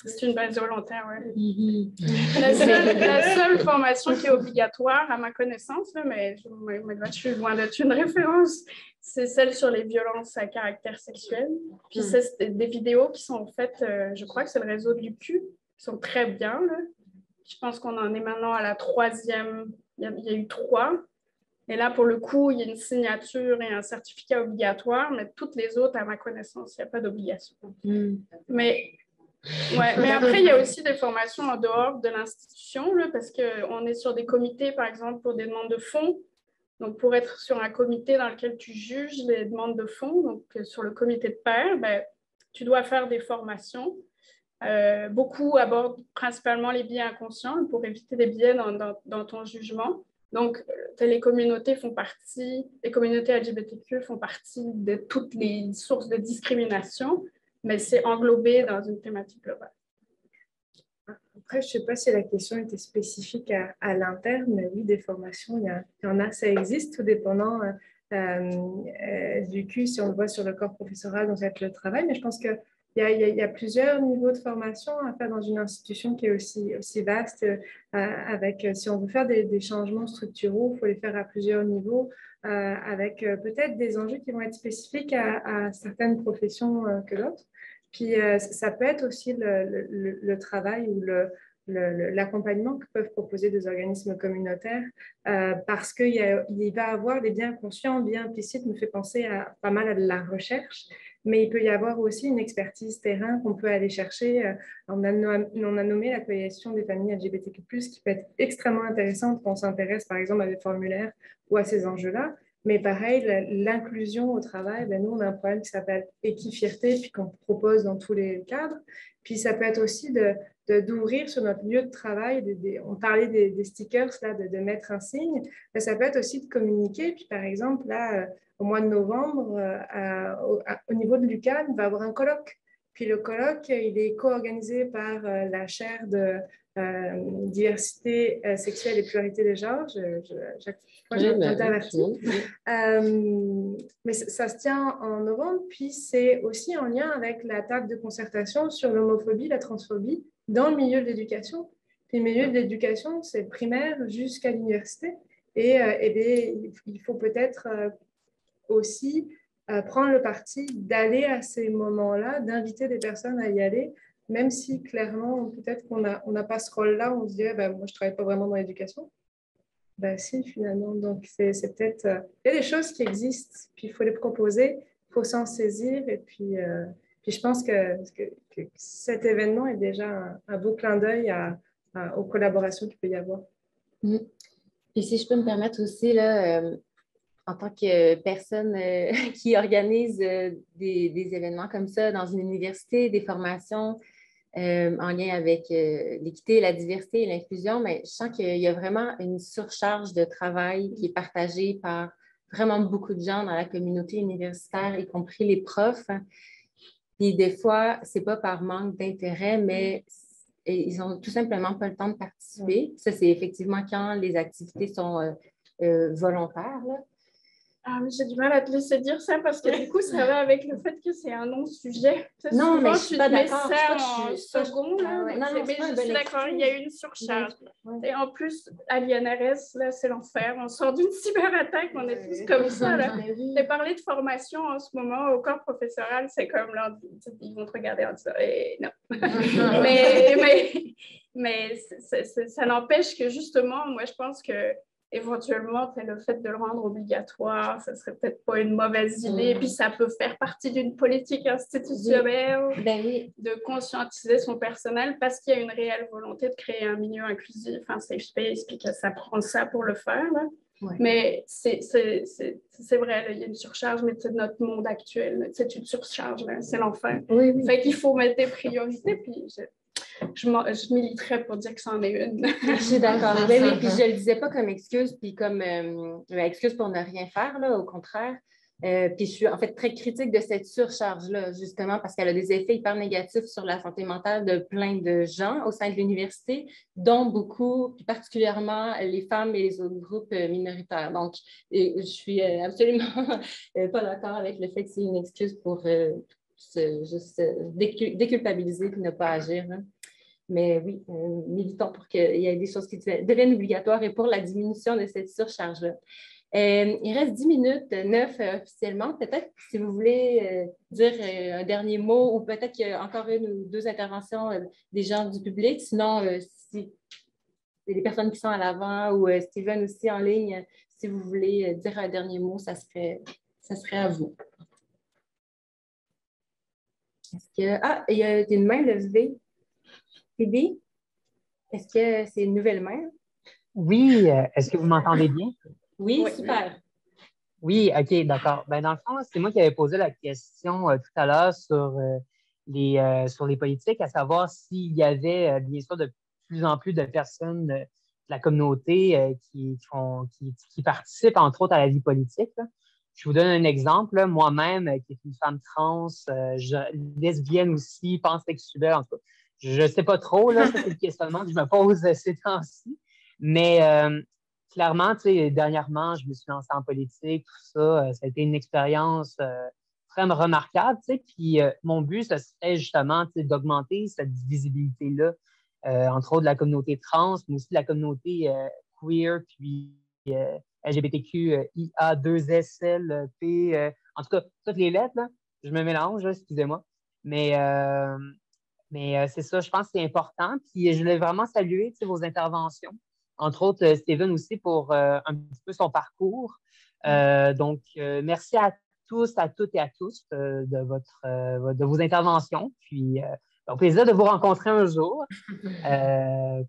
C'est une base volontaire, oui. La seule formation qui est obligatoire, à ma connaissance, là, mais je suis loin d'être une référence, c'est celle sur les violences à caractère sexuel. Puis c'est des vidéos qui sont faites, je crois que c'est le réseau de l'UQ, qui sont très bien, là. Je pense qu'on en est maintenant à la 3e. Il y a eu 3. Et là, pour le coup, il y a une signature et un certificat obligatoire, mais toutes les autres, à ma connaissance, il n'y a pas d'obligation. Mais après, il y a aussi des formations en dehors de l'institution, parce qu'on est sur des comités, par exemple, pour des demandes de fonds. Donc, pour être sur un comité dans lequel tu juges les demandes de fonds, donc sur le comité de pairs, tu dois faire des formations. Beaucoup abordent principalement les biais inconscients pour éviter des biais dans ton jugement. Donc, les communautés LGBTQ font partie de toutes les sources de discrimination, mais c'est englobé dans une thématique globale. Après, je ne sais pas si la question était spécifique à l'interne, mais oui, des formations, il y en a, ça existe, tout dépendant du cul, si on le voit sur le corps professoral, donc avec le travail, mais je pense qu'il y a plusieurs niveaux de formation à faire dans une institution qui est aussi vaste, si on veut faire des changements structuraux, il faut les faire à plusieurs niveaux, avec peut-être des enjeux qui vont être spécifiques à certaines professions que d'autres. Puis ça peut être aussi le travail ou l'accompagnement que peuvent proposer des organismes communautaires parce qu'il va y avoir des biens conscients, biens implicites, me fait penser pas mal à de la recherche, mais il peut y avoir aussi une expertise terrain qu'on peut aller chercher. On a nommé la coalition des familles LGBTQ+, qui peut être extrêmement intéressante quand on s'intéresse par exemple à des formulaires ou à ces enjeux-là. Mais pareil, l'inclusion au travail, nous, on a un problème qui s'appelle Équifierté, puis qu'on propose dans tous les cadres. Puis ça peut être aussi d'ouvrir sur notre lieu de travail, on parlait des stickers, là, de mettre un signe, mais ça peut être aussi de communiquer. Puis par exemple, là, au mois de novembre, au niveau de l'UQAM, on va avoir un colloque. Puis le colloque, il est co-organisé par la chaire de diversité sexuelle et pluralité des genres. Chaque fois, j'intervertis. Mais ça se tient en novembre, puis c'est aussi en lien avec la table de concertation sur l'homophobie, la transphobie dans le milieu de l'éducation. Puis le milieu de l'éducation, c'est primaire jusqu'à l'université. Et il faut peut-être aussi prendre le parti d'aller à ces moments-là, d'inviter des personnes à y aller, même si clairement, peut-être qu'on n'a pas ce rôle-là, on se dirait, moi, je ne travaille pas vraiment dans l'éducation. Si, finalement. Donc, c'est peut-être... Il y a des choses qui existent, puis il faut les proposer, il faut s'en saisir, et puis je pense que cet événement est déjà un beau clin d'œil aux collaborations qu'il peut y avoir. Puis si je peux me permettre aussi, là, en tant que personne qui organise des événements comme ça dans une université, des formations en lien avec l'équité, la diversité et l'inclusion, mais je sens qu'il y a vraiment une surcharge de travail qui est partagée par vraiment beaucoup de gens dans la communauté universitaire, y compris les profs. Puis des fois, ce n'est pas par manque d'intérêt, mais ils n'ont tout simplement pas le temps de participer. Ça, c'est effectivement quand les activités sont volontaires, là. J'ai du mal à te laisser dire ça parce que du coup, ça va avec le fait que c'est un non-sujet. Non, mais je suis pas d'accord. Je suis d'accord, il y a une surcharge. Et en plus, à l'INRS, là, c'est l'enfer. On sort d'une cyberattaque, on est tous comme ça. J'ai parlé de formation en ce moment au corps professoral, c'est comme là, ils vont te regarder en disant non. mais ça n'empêche que justement, moi, je pense que éventuellement, le fait de le rendre obligatoire, ça serait peut-être pas une mauvaise idée. Puis ça peut faire partie d'une politique institutionnelle de conscientiser son personnel parce qu'il y a une réelle volonté de créer un milieu inclusif, un safe space, puis que ça prend ça pour le faire. Là. Ouais. Mais c'est vrai, là, il y a une surcharge, mais c'est notre monde actuel. C'est une surcharge, c'est l'enfer. Oui. Fait qu'il faut mettre des priorités, puis je militerais pour dire que c'en est une. Je suis d'accord. Oui, puis je ne le disais pas comme excuse, puis comme excuse pour ne rien faire, là, au contraire. Puis je suis en fait très critique de cette surcharge-là, justement, parce qu'elle a des effets hyper négatifs sur la santé mentale de plein de gens au sein de l'université, dont beaucoup, plus particulièrement les femmes et les autres groupes minoritaires. Donc, je suis absolument pas d'accord avec le fait que c'est une excuse pour juste déculpabiliser et ne pas agir. Hein. Mais oui, militons pour qu'il y ait des choses qui deviennent obligatoires et pour la diminution de cette surcharge-là. Il reste 10 minutes, 9 officiellement. Peut-être si vous voulez dire un dernier mot ou peut-être qu'il y a encore une ou deux interventions des gens du public. Sinon, si les personnes qui sont à l'avant ou Steven aussi en ligne, si vous voulez dire un dernier mot, ça serait à vous. Il y a une main levée. Phoebe, est-ce que c'est une nouvelle main? Oui, est-ce que vous m'entendez bien? Oui, super. Oui, OK, d'accord. Ben, dans le fond, c'est moi qui avais posé la question tout à l'heure sur les politiques, à savoir s'il y avait bien sûr de plus en plus de personnes de la communauté qui participent, entre autres, à la vie politique, là. Je vous donne un exemple, là. Moi-même, qui est une femme trans, lesbienne aussi, pansexuelle, en tout cas. Je ne sais pas trop, là, ça, c'est le questionnement que je me pose ces temps-ci. Mais clairement, tu sais, dernièrement, je me suis lancée en politique, tout ça. Ça a été une expérience vraiment remarquable, tu sais. Puis mon but, ce serait justement, tu sais, d'augmenter cette visibilité-là, entre autres de la communauté trans, mais aussi de la communauté queer, puis LGBTQIA, 2SL, P, en tout cas, toutes les lettres, là, je me mélange, là, excusez-moi. Mais c'est ça, je pense que c'est important. Puis je voulais vraiment saluer, tu sais, vos interventions. Entre autres, Steven aussi pour un petit peu son parcours. Donc, merci à tous, à toutes et à tous de vos interventions. Puis, au plaisir de vous rencontrer un jour.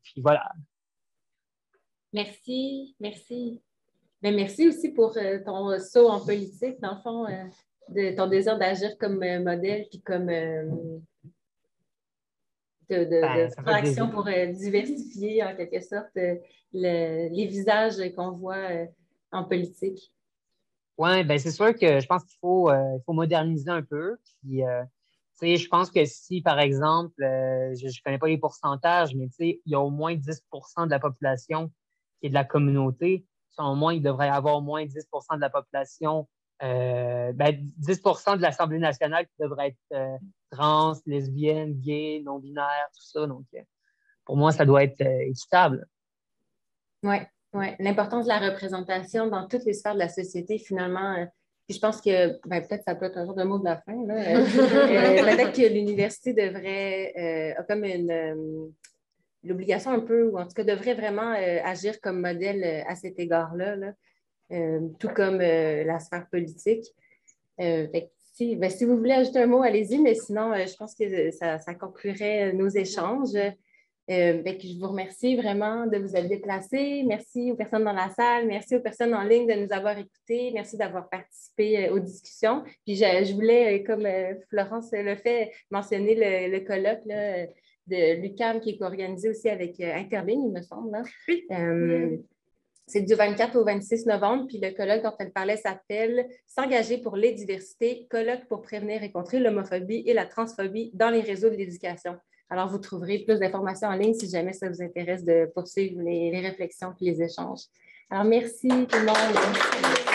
Puis voilà. Merci. Ben, merci aussi pour ton saut en politique, dans le fond, de ton désir d'agir comme modèle, puis comme de action pour diversifier en quelque sorte les visages qu'on voit en politique. Oui, ben c'est sûr que je pense qu'il faut moderniser un peu. Puis, tu sais, je pense que si, par exemple, je ne connais pas les pourcentages, mais tu sais, il y a au moins 10% de la population qui est de la communauté. Au moins, il devrait y avoir au moins 10% de la population, 10% de l'Assemblée nationale qui devrait être trans, lesbienne, gay, non-binaire, tout ça. Donc, pour moi, ça doit être équitable. Oui, l'importance de la représentation dans toutes les sphères de la société, finalement. Puis je pense que, peut-être ça peut être un genre de mot de la fin, là. Peut-être que l'université devrait, a comme l'obligation un peu, ou en tout cas devrait vraiment agir comme modèle à cet égard-là, là. Tout comme la sphère politique. Si vous voulez ajouter un mot, allez-y, mais sinon, je pense que ça conclurait nos échanges. Je vous remercie vraiment de vous être déplacés. Merci aux personnes dans la salle. Merci aux personnes en ligne de nous avoir écoutés. Merci d'avoir participé aux discussions. Puis je voulais, comme Florence le fait, mentionner le colloque là, de l'UQAM qui est organisé aussi avec Interligne, il me semble. Là. Oui. C'est du 24 au 26 novembre, puis le colloque dont elle parlait s'appelle « S'engager pour les diversités, colloque pour prévenir et contrer l'homophobie et la transphobie dans les réseaux de l'éducation ». Alors, vous trouverez plus d'informations en ligne si jamais ça vous intéresse de poursuivre les réflexions et les échanges. Alors, merci tout le monde.